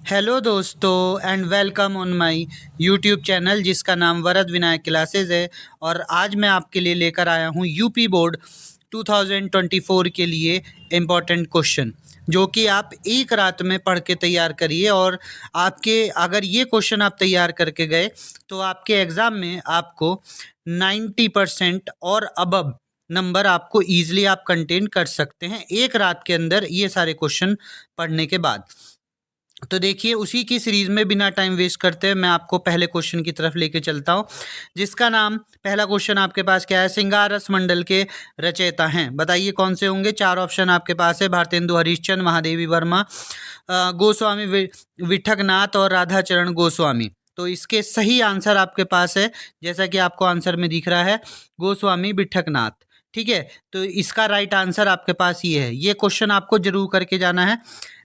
Hello दोस्तों and welcome on my YouTube channel जिसका नाम वरद विनायक क्लासेस है। और आज मैं आपके लिए लेकर आया हूँ यूपी बोर्ड 2024 के लिए इम्पोर्टेंट क्वेश्चन, जो कि आप एक रात में पढ़ के तैयार करिए। और आपके अगर ये क्वेश्चन आप तैयार करके गए तो आपके एग्ज़ाम में आपको 90% और अबव नंबर आपको ईजिली आप कंटेन कर सकते हैं एक रात के अंदर ये सारे क्वेश्चन पढ़ने के बाद। तो देखिए, उसी की सीरीज में बिना टाइम वेस्ट करते हुए मैं आपको पहले क्वेश्चन की तरफ लेके चलता हूँ, जिसका नाम पहला क्वेश्चन आपके पास क्या है। श्रृंगार रस मंडल के रचयिता हैं, बताइए कौन से होंगे। चार ऑप्शन आपके पास है, भारतेंदु हरिश्चंद्र, महादेवी वर्मा, गोस्वामी विठकनाथ और राधाचरण गोस्वामी। तो इसके सही आंसर आपके पास है, जैसा कि आपको आंसर में दिख रहा है, गोस्वामी विठकनाथ। ठीक है, तो इसका राइट आंसर आपके पास ये है। ये क्वेश्चन आपको जरूर करके जाना है।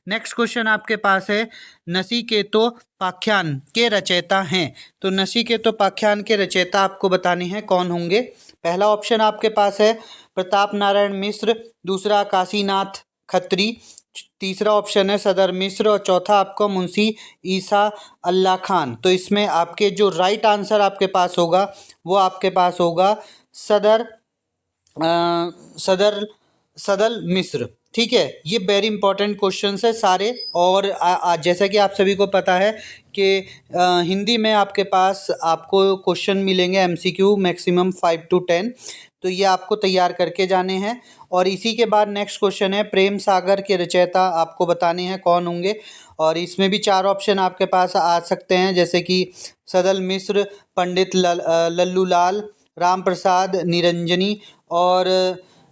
नेक्स्ट क्वेश्चन आपके पास है, नचिकेतोपाख्यान के रचयिता हैं। तो नचिकेतोपाख्यान के रचयिता आपको बताने हैं कौन होंगे। पहला ऑप्शन आपके पास है प्रताप नारायण मिश्र, दूसरा काशीनाथ खत्री, तीसरा ऑप्शन है सदर मिश्र और चौथा आपको मुंशी ईसा अल्लाह खान। तो इसमें आपके जो राइट आंसर आपके पास होगा वो आपके पास होगा सदर सदर सदल मिश्र। ठीक है, ये वेरी इंपॉर्टेंट क्वेश्चंस है सारे। और जैसा कि आप सभी को पता है कि हिंदी में आपके पास आपको क्वेश्चन मिलेंगे एमसीक्यू मैक्सिमम 5 to 10, तो ये आपको तैयार करके जाने हैं। और इसी के बाद नेक्स्ट क्वेश्चन है, प्रेम सागर के रचयिता आपको बताने हैं कौन होंगे। और इसमें भी चार ऑप्शन आपके पास आ सकते हैं, जैसे कि सदल मिश्र, पंडित लल्लू लाल, राम प्रसाद निरंजनी और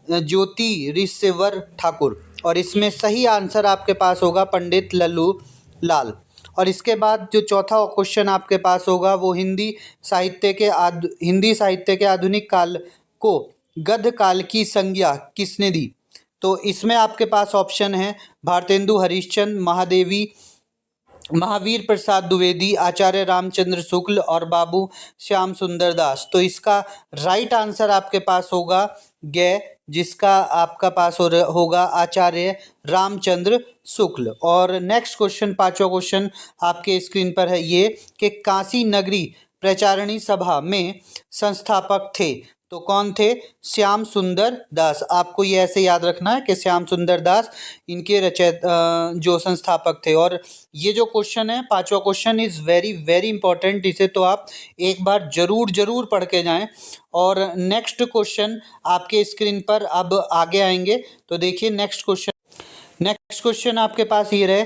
ज्योति ऋषिवर ठाकुर। और इसमें सही आंसर आपके पास होगा पंडित लल्लू लाल। और इसके बाद जो चौथा क्वेश्चन आपके पास होगा वो हिंदी साहित्य के आधुनिक काल को गद्य काल की संज्ञा किसने दी। तो इसमें आपके पास ऑप्शन है भारतेंदु हरिश्चंद्र, महावीर प्रसाद द्विवेदी, आचार्य रामचंद्र शुक्ल और बाबू श्याम सुंदर दास। तो इसका राइट आंसर आपके पास होगा जिसका आपका पास होगा आचार्य रामचंद्र शुक्ल। और नेक्स्ट क्वेश्चन, पांचवा क्वेश्चन आपके स्क्रीन पर है ये कि काशी नगरी प्रचारणी सभा में संस्थापक थे। तो कौन थे? श्याम सुंदर दास। आपको ये ऐसे याद रखना है कि श्याम सुंदर दास इनके जो संस्थापक थे। और ये जो क्वेश्चन है, पांचवा question, is very very important. इसे तो आप एक बार जरूर पढ़ के जाएं। और नेक्स्ट क्वेश्चन आपके स्क्रीन पर अब आगे आएंगे, तो देखिए नेक्स्ट क्वेश्चन आपके पास ये रहे,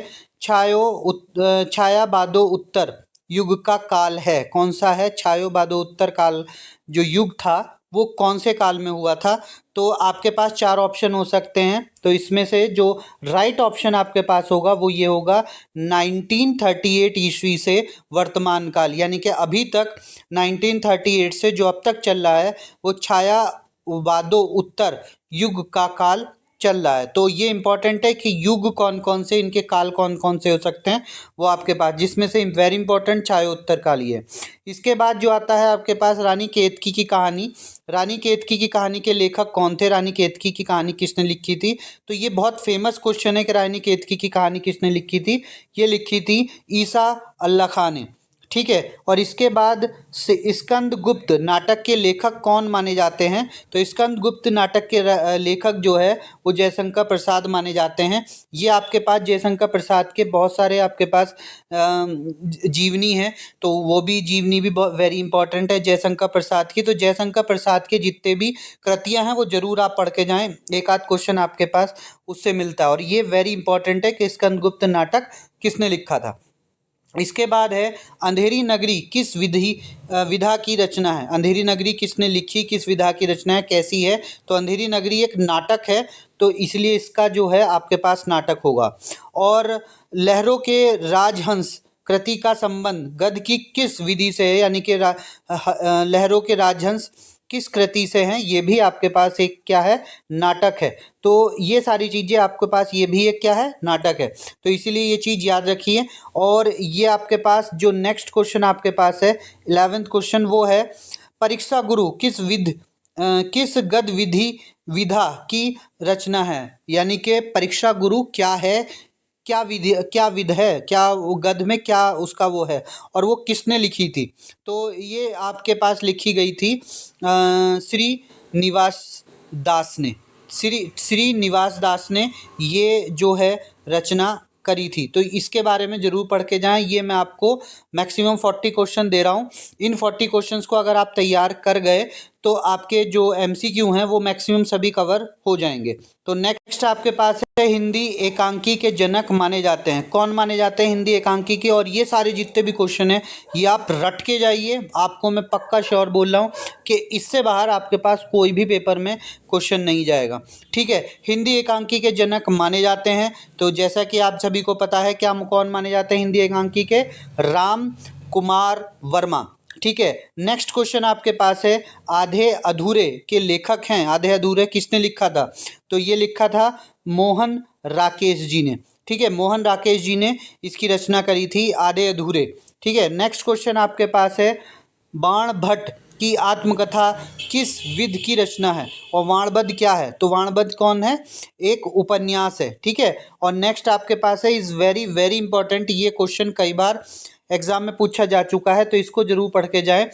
छायाबादो उत्तर युग का काल है कौन सा है। छायाबादो उत्तर काल जो युग था वो कौन से काल में हुआ था। तो आपके पास चार ऑप्शन हो सकते हैं, तो इसमें से जो राइट ऑप्शन आपके पास होगा वो ये होगा 1938 ईस्वी से वर्तमान काल, यानी कि अभी तक 1938 से जो अब तक चल रहा है वो छायावादो उत्तर युग का काल चल रहा है। तो ये इंपॉर्टेंट है कि युग कौन कौन से, इनके काल कौन कौन से हो सकते हैं वो आपके पास, जिसमें से वेरी इंपॉर्टेंट छायोत्तर काल ही है। इसके बाद जो आता है आपके पास रानी केतकी की कहानी। रानी केतकी की कहानी के लेखक कौन थे, रानी केतकी की कहानी किसने लिखी थी। तो ये बहुत फेमस क्वेश्चन है कि रानी केतकी की कहानी किसने लिखी थी। ये लिखी थी ईसा अल्लाह खान ने। ठीक है, और इसके बाद स्कंदगुप्त नाटक के लेखक कौन माने जाते हैं। तो स्कंदगुप्त नाटक के लेखक जो है वो जयशंकर प्रसाद माने जाते हैं। ये आपके पास जयशंकर प्रसाद के बहुत सारे आपके पास जीवनी है, तो वो भी जीवनी भी बहुत वेरी इंपॉर्टेंट है जयशंकर प्रसाद की। तो जयशंकर प्रसाद के जितने भी कृतियां हैं वो जरूर आप पढ़ के जाएं, एक आध क्वेश्चन आपके पास उससे मिलता है। और ये वेरी इंपॉर्टेंट है कि स्कंदगुप्त नाटक किसने लिखा था। इसके बाद है अंधेरी नगरी किस विधा की रचना है। अंधेरी नगरी किसने लिखी, किस विधा की रचना है, कैसी है। तो अंधेरी नगरी एक नाटक है, तो इसलिए इसका जो है आपके पास नाटक होगा। और लहरों के राजहंस कृति का संबंध गद्य की किस विधि से है, यानी कि लहरों के राजहंस किस कृति से हैं, ये भी आपके पास एक क्या है, नाटक है। तो ये सारी चीज़ें आपके पास, ये भी एक क्या है, नाटक है। तो इसीलिए ये चीज़ याद रखिए। और ये आपके पास जो नेक्स्ट क्वेश्चन आपके पास है 11th क्वेश्चन, वो है परीक्षा गुरु किस गद्य विधा की रचना है। यानी कि परीक्षा गुरु क्या है, क्या विध है, क्या वो गद्य में क्या उसका वो है, और वो किसने लिखी थी। तो ये आपके पास लिखी गई थी श्री निवास दास ने। श्री निवास दास ने ये जो है रचना करी थी। तो इसके बारे में ज़रूर पढ़ के जाएं। ये मैं आपको मैक्सिमम 40 क्वेश्चन दे रहा हूँ। इन 40 क्वेश्चंस को अगर आप तैयार कर गए तो आपके जो एमसीक्यू हैं वो मैक्सिमम सभी कवर हो जाएंगे। तो नेक्स्ट आपके पास है हिंदी एकांकी के जनक माने जाते हैं। कौन माने जाते हैं हिंदी एकांकी के? और ये सारे जितने भी क्वेश्चन हैं ये आप रट के जाइए। आपको मैं पक्का श्योर बोल रहा हूँ कि इससे बाहर आपके पास कोई भी पेपर में क्वेश्चन नहीं जाएगा। ठीक है, हिंदी एकांकी के जनक माने जाते हैं। तो जैसा कि आप सभी को पता है क्या कौन माने जाते हैं हिंदी एकांकी के? राम कुमार वर्मा। ठीक है, नेक्स्ट क्वेश्चन आपके पास है आधे अधूरे के लेखक हैं। आधे अधूरे किसने लिखा था? तो ये लिखा था मोहन राकेश जी ने। ठीक है, मोहन राकेश जी ने इसकी रचना करी थी आधे अधूरे। ठीक है, नेक्स्ट क्वेश्चन आपके पास है बाण भट्ट की आत्मकथा किस विध की रचना है? और वाणभद्र क्या है? तो वाणभद्र कौन है? एक उपन्यास है। ठीक है, और नेक्स्ट आपके पास है इज़ वेरी वेरी इंपॉर्टेंट। ये क्वेश्चन कई बार एग्जाम में पूछा जा चुका है, तो इसको जरूर पढ़ के जाएं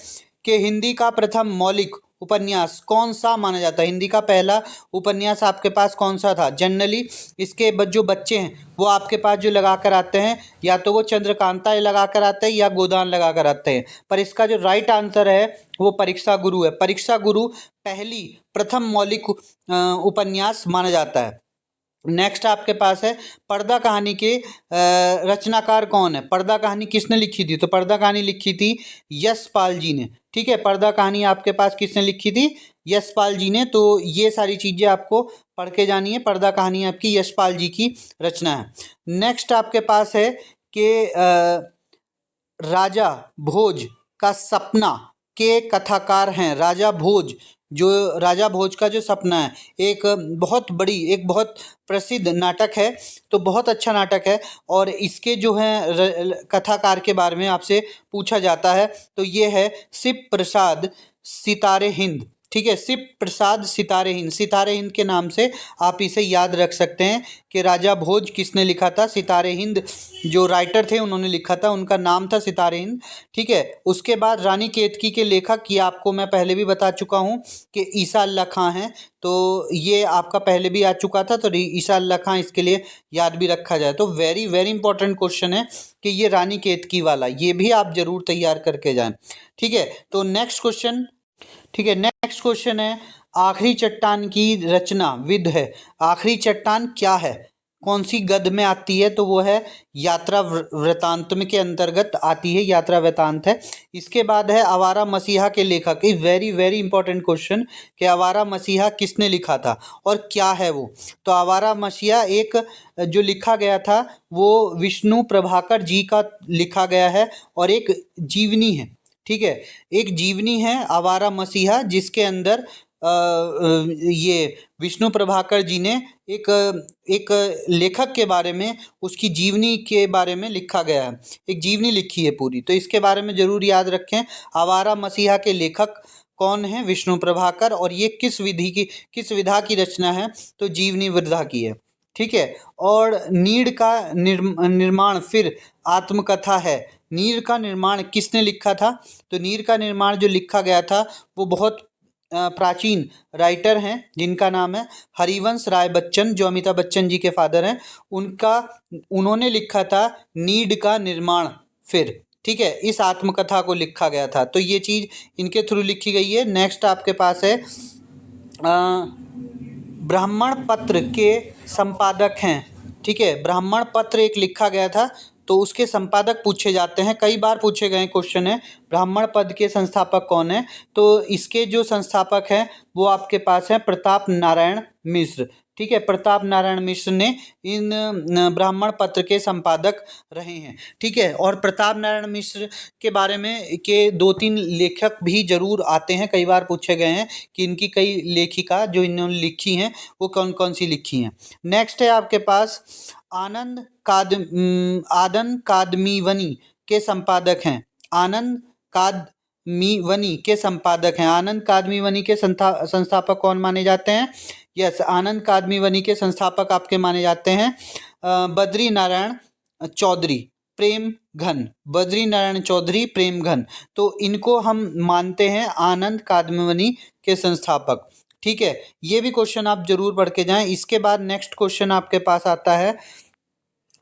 कि हिंदी का प्रथम मौलिक उपन्यास कौन सा माना जाता है? हिंदी का पहला उपन्यास आपके पास कौन सा था? जनरली इसके जो बच्चे हैं वो आपके पास जो लगा कर आते हैं या तो वो चंद्रकांता लगा कर आते हैं या गोदान लगा कर आते हैं, पर इसका जो राइट आंसर है वो परीक्षा गुरु है। परीक्षा गुरु पहली प्रथम मौलिक उपन्यास माना जाता है। नेक्स्ट आपके पास है पर्दा कहानी के रचनाकार कौन है? पर्दा कहानी किसने लिखी थी? तो पर्दा कहानी लिखी थी यशपाल जी ने। ठीक है, पर्दा कहानी आपके पास किसने लिखी थी? यशपाल जी ने। तो ये सारी चीज़ें आपको पढ़ के जानी है। पर्दा कहानी आपकी यशपाल जी की रचना है। नेक्स्ट आपके पास है कि राजा भोज का सपना के कथाकार हैं। राजा भोज, जो राजा भोज का जो सपना है एक बहुत प्रसिद्ध नाटक है। तो बहुत अच्छा नाटक है और इसके जो हैं कथाकार के बारे में आपसे पूछा जाता है तो ये है शिव प्रसाद सितारे हिंद। ठीक है, शिव प्रसाद सितारे हिंद। सितारे हिंद के नाम से आप इसे याद रख सकते हैं कि राजा भोज किसने लिखा था? सितारे हिंद जो राइटर थे उन्होंने लिखा था, उनका नाम था सितारे हिंद। ठीक है, उसके बाद रानी केतकी के लेखक, ये आपको मैं पहले भी बता चुका हूँ कि ईसा अल्लाह खां हैं। तो ये आपका पहले भी आ चुका था, तो ईसा अल्लाह खां इसके लिए याद भी रखा जाए। तो वेरी वेरी इंपॉर्टेंट क्वेश्चन है कि ये रानी केतकी वाला, ये भी आप जरूर तैयार करके जाएं। ठीक है, तो नेक्स्ट क्वेश्चन। ठीक है, नेक्स्ट क्वेश्चन है आखिरी चट्टान की रचना विध है। आखिरी चट्टान क्या है? कौन सी गद्य में आती है? तो वो है यात्रा वृतांत में के अंतर्गत आती है, यात्रा वृतांत है। इसके बाद है आवारा मसीहा के लेखक। Is very very important question कि आवारा मसीहा किसने लिखा था और क्या है वो? तो आवारा मसीहा एक जो लिखा गया था वो विष्णु प्रभाकर जी का लिखा गया है और एक जीवनी है। ठीक है, एक जीवनी है आवारा मसीहा, जिसके अंदर ये विष्णु प्रभाकर जी ने एक लेखक के बारे में, उसकी जीवनी के बारे में लिखा गया है। एक जीवनी लिखी है पूरी, तो इसके बारे में ज़रूर याद रखें। आवारा मसीहा के लेखक कौन है? विष्णु प्रभाकर। और ये किस विधा की रचना है? तो जीवनी विधा की है। ठीक है, और नीड़ का निर्माण फिर आत्मकथा है। नीर का निर्माण किसने लिखा था? तो नीर का निर्माण जो लिखा गया था वो बहुत प्राचीन राइटर हैं जिनका नाम है हरिवंश राय बच्चन, जो अमिताभ बच्चन जी के फादर हैं। उन्होंने लिखा था नीड का निर्माण फिर। ठीक है, इस आत्मकथा को लिखा गया था, तो ये चीज़ इनके थ्रू लिखी गई है। नेक्स्ट आपके पास है ब्राह्मण पत्र के संपादक हैं। ठीक है, ब्राह्मण पत्र एक लिखा गया था, तो उसके संपादक पूछे जाते हैं, कई बार पूछे गए क्वेश्चन है ब्राह्मण पद के संस्थापक कौन है? तो इसके जो संस्थापक हैं वो आपके पास हैं प्रताप नारायण मिश्र। ठीक है, प्रताप नारायण मिश्र ने इन ब्राह्मण पत्र के संपादक रहे हैं। ठीक है, और प्रताप नारायण मिश्र के बारे में के 2-3 लेखक भी जरूर आते हैं, कई बार पूछे गए हैं कि इनकी कई लेखिका जो इन्होंने लिखी हैं वो कौन कौन सी लिखी हैं। नेक्स्ट है आपके पास आनंद कादमीवनी के संपादक हैं। आनंद कादमीवनी के संपादक हैं। आनंद कादमीवनी के संस्थापक कौन माने जाते हैं? यस, आनंद कादमीवनी के संस्थापक आपके माने जाते हैं बद्री नारायण चौधरी प्रेम घन, बद्री नारायण चौधरी प्रेम घन, तो इनको हम मानते हैं आनंद कादम्बनी के संस्थापक। ठीक है, ये भी क्वेश्चन आप जरूर पढ़ के जाएं। इसके बाद नेक्स्ट क्वेश्चन आपके पास आता है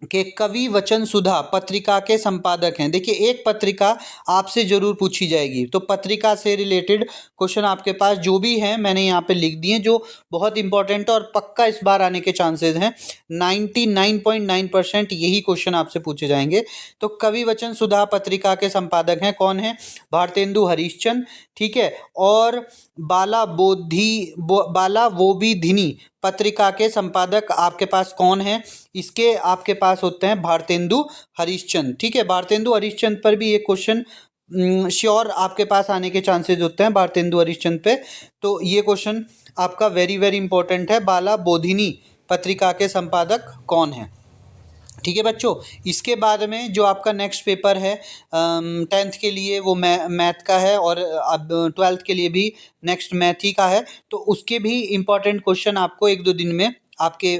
कि कवि वचन सुधा पत्रिका के संपादक हैं। देखिए, एक पत्रिका आपसे जरूर पूछी जाएगी, तो पत्रिका से रिलेटेड क्वेश्चन आपके पास जो भी हैं मैंने यहाँ पे लिख दिए, जो बहुत इंपॉर्टेंट है और पक्का इस बार आने के चांसेस हैं। 99.9% यही क्वेश्चन आपसे पूछे जाएंगे। तो कवि वचन सुधा पत्रिका के संपादक हैं, कौन है? भारतेंदु हरिश्चंद्र। ठीक है, और बाला बोधिनी पत्रिका के संपादक आपके पास कौन है? इसके आपके पास होते हैं भारतेंदु हरिश्चंद्र। ठीक है, भारतेंदु हरिश्चंद्र पर भी एक क्वेश्चन श्योर आपके पास आने के चांसेस होते हैं भारतेंदु हरिश्चंद्र पे। तो ये क्वेश्चन आपका वेरी वेरी इंपॉर्टेंट है, बाला बोधिनी पत्रिका के संपादक कौन है? ठीक है बच्चों, इसके बाद में जो आपका नेक्स्ट पेपर है 10th के लिए वो मैथ का है, और अब 12th के लिए भी नेक्स्ट मैथ ही का है। तो उसके भी इम्पॉर्टेंट क्वेश्चन आपको 1-2 दिन में आपके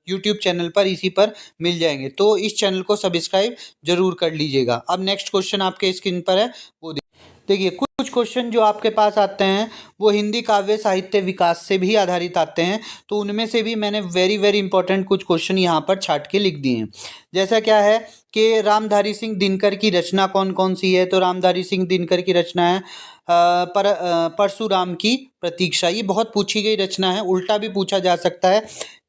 यूट्यूब चैनल पर इसी पर मिल जाएंगे, तो इस चैनल को सब्सक्राइब जरूर कर लीजिएगा। अब नेक्स्ट क्वेश्चन आपके स्क्रीन पर है, वो देखिए। कुछ क्वेश्चन जो आपके पास आते हैं वो हिंदी काव्य साहित्य विकास से भी आधारित आते हैं, तो उनमें से भी मैंने वेरी वेरी इंपॉर्टेंट कुछ क्वेश्चन यहाँ पर छाट के लिख दिए हैं। जैसा क्या है कि रामधारी सिंह दिनकर की रचना कौन कौन सी है? तो रामधारी सिंह दिनकर की रचना है परशुराम की प्रतीक्षा। ये बहुत पूछी गई रचना है, उल्टा भी पूछा जा सकता है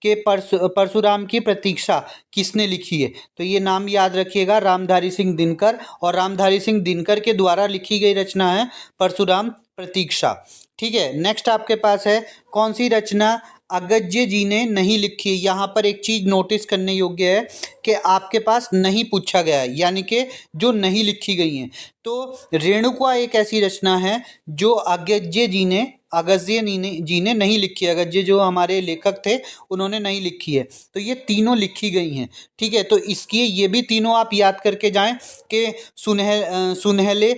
कि परशुराम की प्रतीक्षा किसने लिखी है? तो ये नाम याद रखिएगा, रामधारी सिंह दिनकर, और रामधारी सिंह दिनकर के द्वारा लिखी गई रचना है परशुराम प्रतीक्षा। ठीक है, नेक्स्ट आपके पास है कौन सी रचना अगस्त्य जी ने नहीं लिखी है? यहाँ पर एक चीज नोटिस करने योग्य है कि आपके पास नहीं पूछा गया है, यानी कि जो नहीं लिखी गई हैं। तो रेणुका एक ऐसी रचना है जो अगस्त्य जी ने नहीं लिखी है। अगस्त्य जो हमारे लेखक थे उन्होंने नहीं लिखी है, तो ये तीनों लिखी गई हैं। ठीक है, तो इसकी ये भी तीनों आप याद करके जाएं कि सुनहले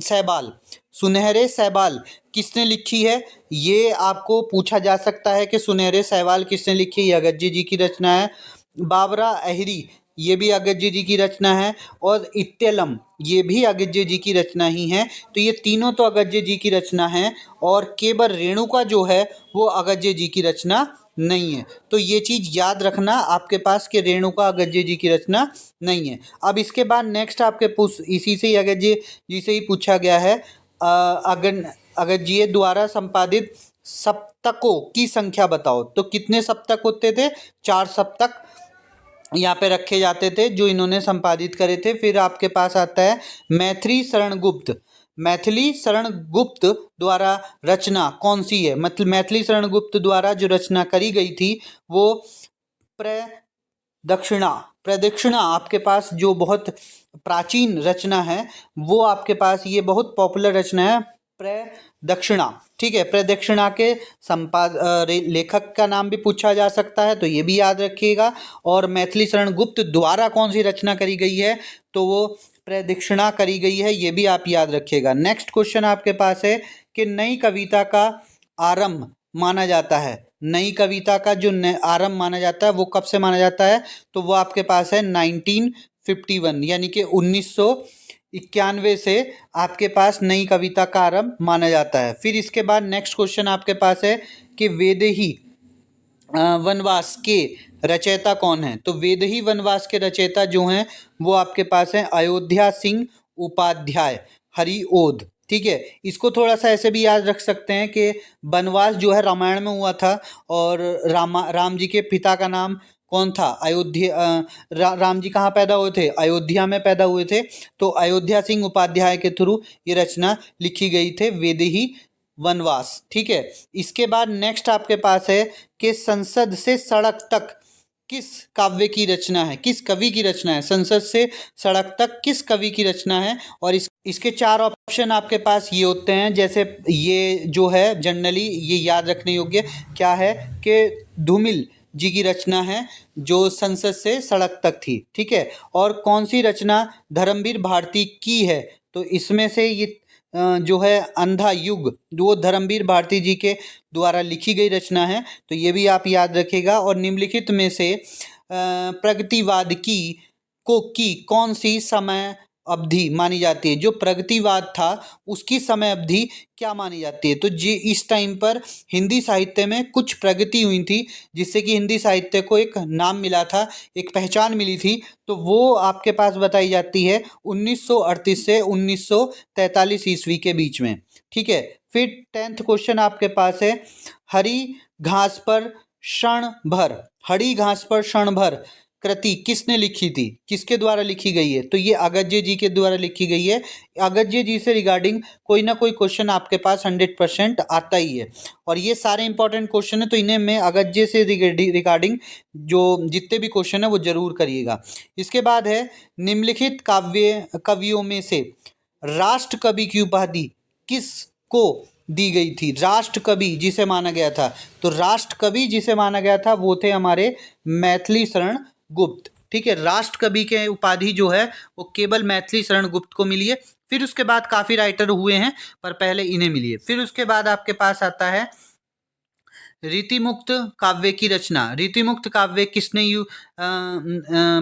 सैबाल, सुनहरे सैबाल किसने लिखी है? ये आपको पूछा जा सकता है कि सुनहरे सैबाल किसने लिखी है? ये अगस्त्य जी की रचना है। बाबरा अहरी, ये भी अगस्त्य जी की रचना है, और इत्तेलम ये भी अगस्त्य जी की रचना ही है। तो ये तीनों तो अगस्त्य जी की रचना है, और केवल रेणुका जो है वो अगस्त्य जी की रचना नहीं है। तो ये चीज़ याद रखना आपके पास कि रेणुका अगस्त्य जी की रचना नहीं है। अब इसके बाद नेक्स्ट आपके इसी से ही अगस्त्य जी से ही पूछा गया है, अगस्त्य द्वारा संपादित सप्तकों की संख्या बताओ। तो कितने सप्तक होते थे? 4 सप्तक यहाँ पे रखे जाते थे जो इन्होंने संपादित करे थे। फिर आपके पास आता है मैथिली शरण गुप्त द्वारा रचना कौन सी है? मतलब मैथिली शरण गुप्त द्वारा जो रचना करी गई थी वो प्रदक्षिणा आपके पास जो बहुत प्राचीन रचना है, वो आपके पास ये बहुत पॉपुलर रचना है प्रदक्षिणा। ठीक है, प्रदक्षिणा के लेखक का नाम भी पूछा जा सकता है, तो ये भी याद रखिएगा। और मैथिली शरण गुप्त द्वारा कौन सी रचना करी गई है? तो वो प्रदक्षिणा करी गई है, ये भी आप याद रखिएगा। नेक्स्ट क्वेश्चन आपके पास है कि नई कविता का आरंभ माना जाता है। नई कविता का जो आरंभ माना जाता है वो कब से माना जाता है? तो वो आपके पास है 1951, यानी कि 1991 से आपके पास नई कविता का आरंभ माना जाता है। फिर इसके बाद नेक्स्ट क्वेश्चन आपके पास है कि वैदेही वनवास के रचयिता कौन है? तो वैदेही वनवास के रचयिता जो हैं वो आपके पास हैं अयोध्या सिंह उपाध्याय हरिओद। ठीक है, इसको थोड़ा सा ऐसे भी याद रख सकते हैं कि वनवास जो है रामायण में हुआ था, और राम जी के पिता का नाम कौन था? राम जी कहाँ पैदा हुए थे? अयोध्या में पैदा हुए थे। तो अयोध्या सिंह उपाध्याय के थ्रू ये रचना लिखी गई थे, वैदेही वनवास। ठीक है, इसके बाद नेक्स्ट आपके पास है कि संसद से सड़क तक किस काव्य की रचना है? किस कवि की रचना है? संसद से सड़क तक किस कवि की रचना है? और इसके 4 ऑप्शन आपके पास ये होते हैं। जैसे ये जो है जनरली ये याद रखने योग्य क्या है कि धूमिल जी की रचना है जो संसद से सड़क तक थी। ठीक है, और कौन सी रचना धर्मवीर भारती की है? तो इसमें से ये जो है अंधा युग वो धर्मवीर भारती जी के द्वारा लिखी गई रचना है, तो ये भी आप याद रखिएगा। और निम्नलिखित में से प्रगतिवाद की कौन सी समय अवधि मानी जाती है? जो प्रगतिवाद था उसकी समय अवधि क्या मानी जाती है? तो जी इस टाइम पर हिंदी साहित्य में कुछ प्रगति हुई थी, जिससे कि हिंदी साहित्य को एक नाम मिला था, एक पहचान मिली थी, तो वो आपके पास बताई जाती है 1938 से 1943 ईस्वी के बीच में। ठीक है, फिर 10th क्वेश्चन आपके पास है, हरी घास पर क्षण भर, हरी घास पर क्षण भर कृति किसने लिखी थी? किसके द्वारा लिखी गई है? तो ये अगस्त्य जी के द्वारा लिखी गई है। अगस्त्य जी से रिगार्डिंग कोई ना कोई क्वेश्चन आपके पास 100% आता ही है, और ये सारे इंपॉर्टेंट क्वेश्चन है, तो इन्हें मैं अगस्त्य से रिगार्डिंग जो जितने भी क्वेश्चन है वो जरूर करिएगा। इसके बाद है, निम्नलिखित कवियों में से राष्ट्र कवि की उपाधि किसको दी गई थी? राष्ट्र कवि जिसे माना गया था, तो राष्ट्र कवि जिसे माना गया था वो थे हमारे मैथिली शरण गुप्त। ठीक है, राष्ट्र कवि के उपाधि जो है वो केवल मैथिली शरण गुप्त को मिली है। फिर उसके बाद काफी राइटर हुए हैं, पर पहले इन्हें मिली है। फिर उसके बाद आपके पास आता है रीतिमुक्त काव्य की रचना। रीतिमुक्त काव्य किसने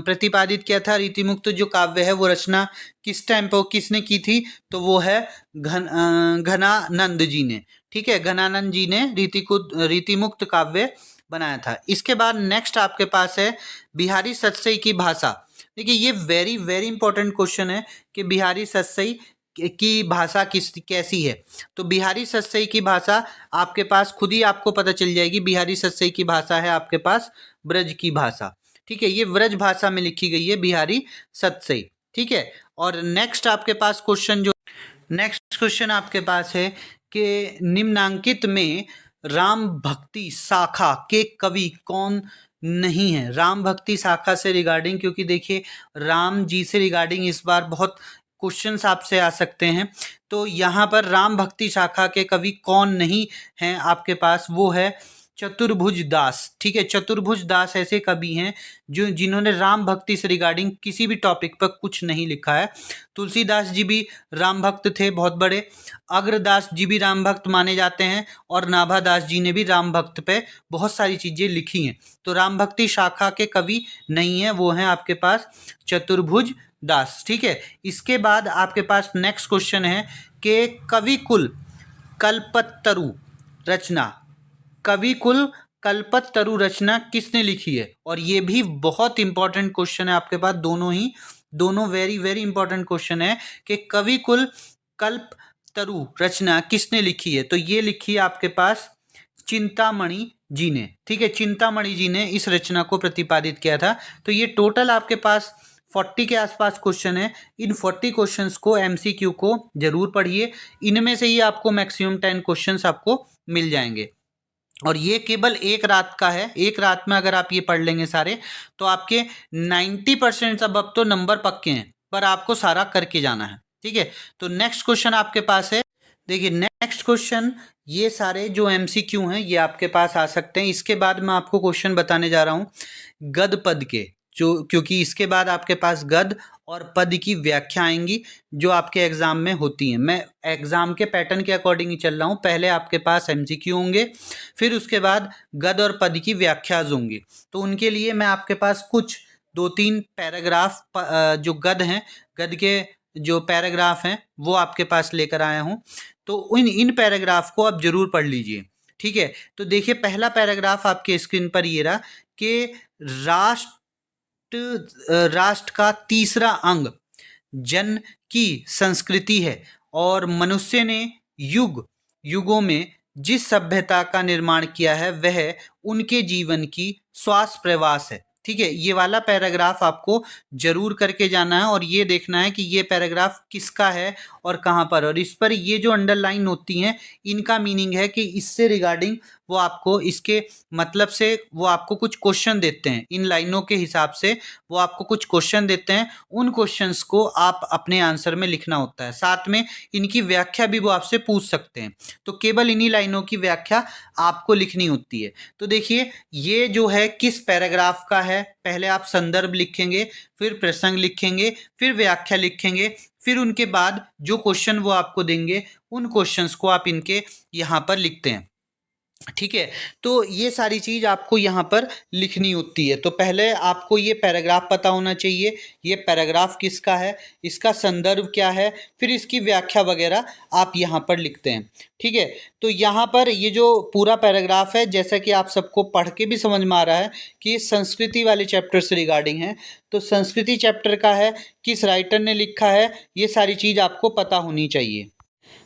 प्रतिपादित किया था? रीतिमुक्त जो काव्य है वो रचना किस टाइम पर किसने की थी? तो वो है घनानंद जी ने। ठीक है, घनानंद जी ने रीतिमुक्त काव्य बनाया था। इसके बाद नेक्स्ट आपके पास है बिहारी सतसई की भाषा। देखिए ये वेरी वेरी इंपॉर्टेंट क्वेश्चन है कि बिहारी सतसई की भाषा कैसी है? तो बिहारी सतसई की भाषा आपके पास खुद ही आपको पता चल जाएगी। बिहारी सतसई की भाषा है आपके पास ब्रज की भाषा। ठीक है, ये ब्रज भाषा में लिखी गई है बिहारी सतसई। ठीक है, और नेक्स्ट आपके पास नेक्स्ट क्वेश्चन आपके पास है कि निम्नांकित में राम भक्ति शाखा के कवि कौन नहीं है? राम भक्ति शाखा से रिगार्डिंग, क्योंकि देखिए राम जी से रिगार्डिंग इस बार बहुत क्वेश्चंस आपसे आ सकते हैं, तो यहाँ पर राम भक्ति शाखा के कवि कौन नहीं हैं आपके पास? वो है चतुर्भुज दास। ठीक है, चतुर्भुज दास ऐसे कवि हैं जिन्होंने राम भक्ति से रिगार्डिंग किसी भी टॉपिक पर कुछ नहीं लिखा है। तुलसीदास जी भी राम भक्त थे बहुत बड़े, अग्रदास जी भी राम भक्त माने जाते हैं, और नाभादास जी ने भी राम भक्त पे बहुत सारी चीजें लिखी हैं। तो राम भक्ति शाखा के कवि नहीं है, वो हैं आपके पास चतुर्भुज दास। ठीक है, इसके बाद आपके पास नेक्स्ट क्वेश्चन है कि कविकुल कल्पतरु रचना, कविकुल कल्पतरु रचना किसने लिखी है? और ये भी बहुत इंपॉर्टेंट क्वेश्चन है आपके पास, दोनों वेरी वेरी इंपॉर्टेंट क्वेश्चन है कि कविकुल कल्पतरु रचना किसने लिखी है? तो ये लिखी है आपके पास चिंतामणि जी ने। ठीक है, चिंतामणि जी ने इस रचना को प्रतिपादित किया था। तो ये टोटल आपके पास 40 के आसपास क्वेश्चन है। इन 40 क्वेश्चंस को एमसीक्यू को जरूर पढ़िए, इनमें से ही आपको मैक्सिमम 10 क्वेश्चंस आपको मिल जाएंगे, और ये केवल एक रात का है। एक रात में अगर आप ये पढ़ लेंगे सारे, तो आपके 90% अब तो नंबर पक्के हैं, पर आपको सारा करके जाना है। ठीक है, तो नेक्स्ट क्वेश्चन आपके पास है, देखिए नेक्स्ट क्वेश्चन, ये सारे जो एमसीक्यू हैं ये आपके पास आ सकते हैं। इसके बाद मैं आपको क्वेश्चन बताने जा रहा हूँ गद पद के, जो क्योंकि इसके बाद आपके पास गद और पद की व्याख्या आएंगी जो आपके एग्जाम में होती हैं। मैं एग्जाम के पैटर्न के अकॉर्डिंग ही चल रहा हूँ। पहले आपके पास एमसीक्यू होंगे, फिर उसके बाद गद और पद की व्याख्याज होंगी। तो उनके लिए मैं आपके पास कुछ 2-3 पैराग्राफ जो गद हैं, गद के जो पैराग्राफ हैं वो आपके पास लेकर आया हूँ। तो इन पैराग्राफ को आप जरूर पढ़ लीजिए। ठीक है, तो देखिए पहला पैराग्राफ आपके स्क्रीन पर ये रहा कि राष्ट्र का तीसरा अंग जन की संस्कृति है, और मनुष्य ने युगों में जिस सभ्यता का निर्माण किया है वह उनके जीवन की श्वास प्रवास है। ठीक है, ये वाला पैराग्राफ आपको जरूर करके जाना है, और ये देखना है कि ये पैराग्राफ किसका है और कहाँ पर, और इस पर ये जो अंडरलाइन होती हैं इनका मीनिंग है कि इससे रिगार्डिंग वो आपको इसके मतलब से वो आपको कुछ क्वेश्चन देते हैं, इन लाइनों के हिसाब से वो आपको कुछ क्वेश्चन देते हैं, उन क्वेश्चंस को आप अपने आंसर में लिखना होता है। साथ में इनकी व्याख्या भी वो आपसे पूछ सकते हैं, तो केवल इन्हीं लाइनों की व्याख्या आपको लिखनी होती है। तो देखिए ये जो है किस पैराग्राफ का है, पहले आप संदर्भ लिखेंगे, फिर प्रसंग लिखेंगे, फिर व्याख्या लिखेंगे, फिर उनके बाद जो क्वेश्चन वो आपको देंगे उन क्वेश्चंस को आप इनके यहाँ पर लिखते हैं। ठीक है, तो ये सारी चीज़ आपको यहाँ पर लिखनी होती है। तो पहले आपको ये पैराग्राफ पता होना चाहिए, ये पैराग्राफ किसका है, इसका संदर्भ क्या है, फिर इसकी व्याख्या वगैरह आप यहाँ पर लिखते हैं। ठीक है, तो यहाँ पर ये जो पूरा पैराग्राफ है, जैसा कि आप सबको पढ़ के भी समझ में आ रहा है कि ये संस्कृति वाले चैप्टर से रिगार्डिंग है, तो संस्कृति चैप्टर का है, किस राइटर ने लिखा है, ये सारी चीज़ आपको पता होनी चाहिए।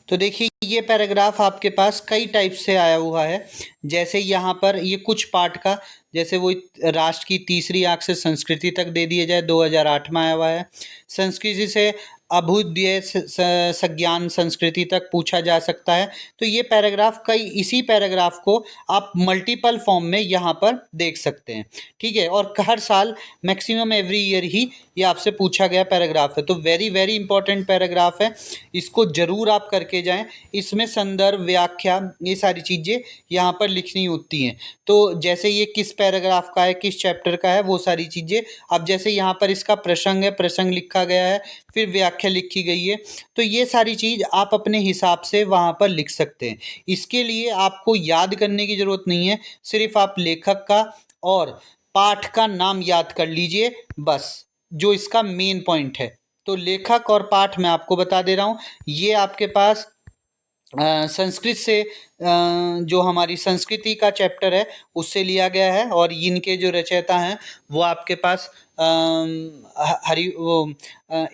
तो देखिए ये पैराग्राफ आपके पास कई टाइप से आया हुआ है, जैसे यहाँ पर ये कुछ पार्ट का, जैसे वो राष्ट्र की तीसरी आंख से संस्कृति तक दे दिया जाए, 2008 में आया हुआ है। संस्कृति से अभ्युदय संज्ञान संस्कृति तक पूछा जा सकता है। तो ये पैराग्राफ कई, इसी पैराग्राफ को आप मल्टीपल फॉर्म में यहाँ पर देख सकते हैं। ठीक है, और हर साल मैक्सिमम एवरी ईयर ही ये आपसे पूछा गया पैराग्राफ है। तो वेरी वेरी इंपॉर्टेंट पैराग्राफ है, इसको जरूर आप करके जाएं। इसमें संदर्भ, व्याख्या, ये सारी चीज़ें यहाँ पर लिखनी होती हैं। तो जैसे ये किस पैराग्राफ का है, किस चैप्टर का है, वो सारी चीज़ें अब जैसे यहाँ पर इसका प्रसंग है, प्रसंग लिखा गया है, फिर व्याख्या लिखी गई है। तो ये सारी चीज़ आप अपने हिसाब से वहाँ पर लिख सकते हैं। इसके लिए आपको याद करने की ज़रूरत नहीं है, सिर्फ आप लेखक का और पाठ का नाम याद कर लीजिए बस, जो इसका मेन पॉइंट है। तो लेखक और पाठ मैं आपको बता दे रहा हूँ, ये आपके पास संस्कृत से जो हमारी संस्कृति का चैप्टर है उससे लिया गया है, और इनके जो रचयिता हैं वो आपके पास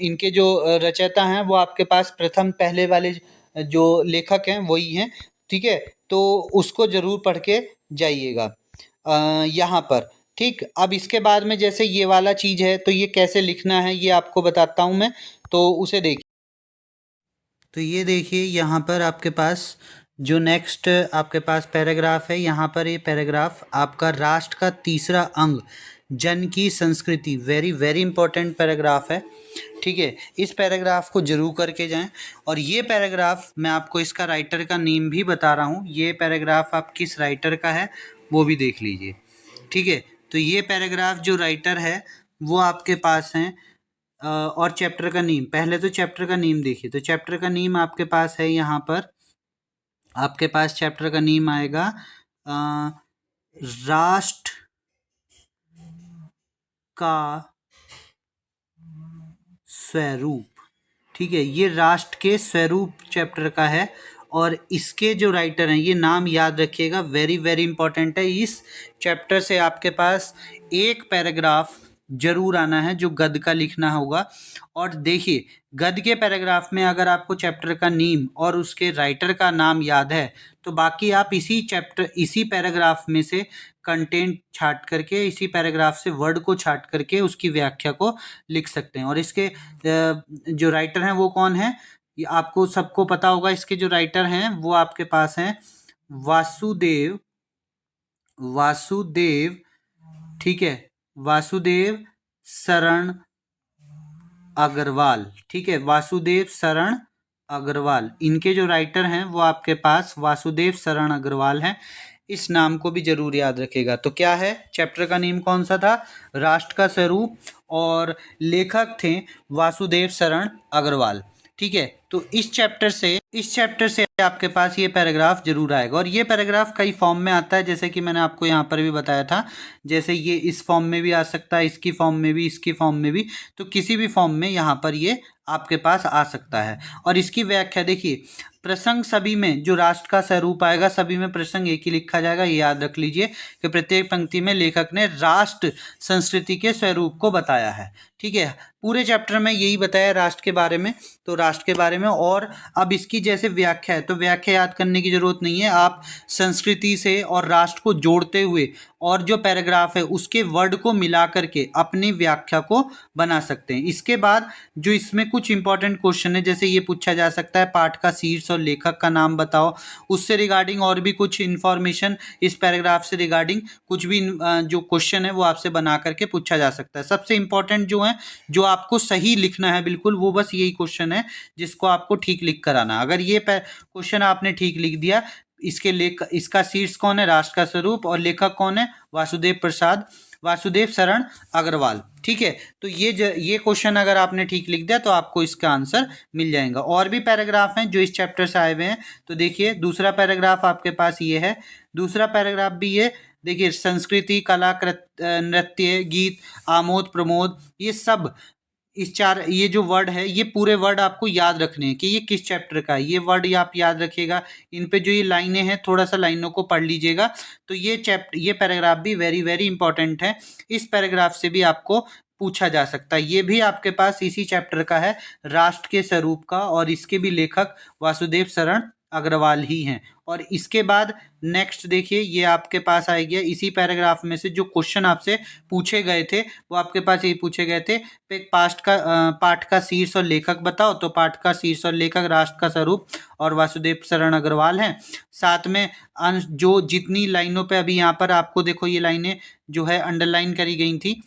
इनके जो रचयिता हैं वो आपके पास प्रथम पहले वाले जो लेखक हैं वही हैं। ठीक है, तो उसको ज़रूर पढ़ के जाइएगा यहाँ पर। ठीक, अब इसके बाद में जैसे ये वाला चीज़ है, तो ये कैसे लिखना है ये आपको बताता हूँ मैं, तो उसे देखिए। तो ये देखिए यहाँ पर आपके पास जो नेक्स्ट आपके पास पैराग्राफ है, यहाँ पर ये पैराग्राफ आपका राष्ट्र का तीसरा अंग जन की संस्कृति, वेरी वेरी इंपॉर्टेंट पैराग्राफ है। ठीक है, इस पैराग्राफ को जरूर करके जाएं। और ये पैराग्राफ मैं आपको इसका राइटर का नेम भी बता रहा हूँ, ये पैराग्राफ आप किस राइटर का है वो भी देख लीजिए। ठीक है, तो ये पैराग्राफ जो राइटर है वो आपके पास हैं, और चैप्टर का नेम, पहले तो चैप्टर का नेम देखिए। तो चैप्टर का नेम आपके पास है, यहाँ पर आपके पास चैप्टर का नेम आएगा राष्ट्र का स्वरूप। ठीक है, ये राष्ट्र के स्वरूप चैप्टर का है, और इसके जो राइटर हैं ये नाम याद रखिएगा, वेरी वेरी इंपॉर्टेंट है। इस चैप्टर से आपके पास एक पैराग्राफ जरूर आना है जो गद्य का लिखना होगा। और देखिए गद्य के पैराग्राफ में अगर आपको चैप्टर का नेम और उसके राइटर का नाम याद है तो बाकी आप इसी पैराग्राफ में से कंटेंट छाट करके, इसी पैराग्राफ से वर्ड को छाट करके उसकी व्याख्या को लिख सकते हैं। और इसके जो राइटर हैं वो कौन है, ये आपको सबको पता होगा। इसके जो राइटर हैं वो आपके पास हैं वासुदेव, ठीक है, वासुदेव शरण अग्रवाल। ठीक है, वासुदेव शरण अग्रवाल, इनके जो राइटर हैं वो आपके पास वासुदेव शरण अग्रवाल हैं। इस नाम को भी जरूर याद रखेगा। तो क्या है, चैप्टर का नेम कौन सा था, राष्ट्र का स्वरूप, और लेखक थे वासुदेव शरण अग्रवाल। ठीक है, तो इस चैप्टर से आपके पास ये पैराग्राफ जरूर आएगा। और ये पैराग्राफ कई फॉर्म में आता है, जैसे कि मैंने आपको यहाँ पर भी बताया था, जैसे ये इस फॉर्म में भी आ सकता है, इसकी फॉर्म में भी, इसकी फॉर्म में भी, तो किसी भी फॉर्म में यहाँ पर ये आपके पास आ सकता है। और इसकी व्याख्या देखिए, प्रसंग सभी में जो राष्ट्र का स्वरूप आएगा सभी में प्रसंग एक ही लिखा जाएगा। ये याद रख लीजिए कि प्रत्येक पंक्ति में लेखक ने राष्ट्र संस्कृति के स्वरूप को बताया है। ठीक है, पूरे चैप्टर में यही बताया राष्ट्र के बारे में, तो राष्ट्र के बारे में। और अब इसकी जैसे व्याख्या है, तो व्याख्या याद करने की जरूरत नहीं है, आप संस्कृति से और राष्ट्र को जोड़ते हुए और जो पैराग्राफ है उसके वर्ड को मिला करके अपनी व्याख्या को बना सकते हैं। इसके बाद जो इसमें कुछ इंपॉर्टेंट क्वेश्चन है, जैसे ये पूछा जा सकता है पाठ का शीर्ष और लेखक का नाम बताओ। उससे रिगार्डिंग और भी कुछ इन्फॉर्मेशन इस पैराग्राफ से रिगार्डिंग कुछ भी जो क्वेश्चन है वो आपसे बना करके पूछा जा सकता है। सबसे इंपॉर्टेंट जो है, जो आपको सही लिखना है बिल्कुल, वो बस यही क्वेश्चन है जिसको आपको ठीक लिख कर आना। अगर ये क्वेश्चन आपने ठीक लिख दिया, इसका शीर्ष कौन है, राष्ट्र का स्वरूप, और लेखक कौन है, वासुदेव शरण अग्रवाल। ठीक है, तो ये क्वेश्चन अगर आपने ठीक लिख दिया तो आपको इसका आंसर मिल जाएगा। और भी पैराग्राफ हैं जो इस चैप्टर से आए हुए हैं, तो देखिए दूसरा पैराग्राफ आपके पास ये है। दूसरा पैराग्राफ भी ये देखिए, संस्कृति, कला, नृत्य, गीत, आमोद प्रमोद, ये सब ये जो वर्ड है, ये पूरे वर्ड आपको याद रखने हैं कि ये किस चैप्टर का है। ये वर्ड आप याद रखिएगा। इन पे जो ये लाइनें हैं, थोड़ा सा लाइनों को पढ़ लीजिएगा। तो ये पैराग्राफ भी वेरी वेरी इंपॉर्टेंट है। इस पैराग्राफ से भी आपको पूछा जा सकता है। ये भी आपके पास इसी चैप्टर का है, राष्ट्र के स्वरूप का, और इसके भी लेखक वासुदेव शरण अग्रवाल ही हैं। और इसके बाद नेक्स्ट देखिए, ये आपके पास आ गया इसी पैराग्राफ में से जो क्वेश्चन आपसे पूछे गए थे, वो आपके पास ये पूछे गए थे, पाठ का शीर्ष और लेखक बताओ। तो पाठ का शीर्ष और लेखक राष्ट्र का स्वरूप और वासुदेव शरण अग्रवाल हैं। साथ में जो जितनी लाइनों पे अभी यहाँ पर आपको देखो, ये लाइनें जो है अंडरलाइन करी गई थी,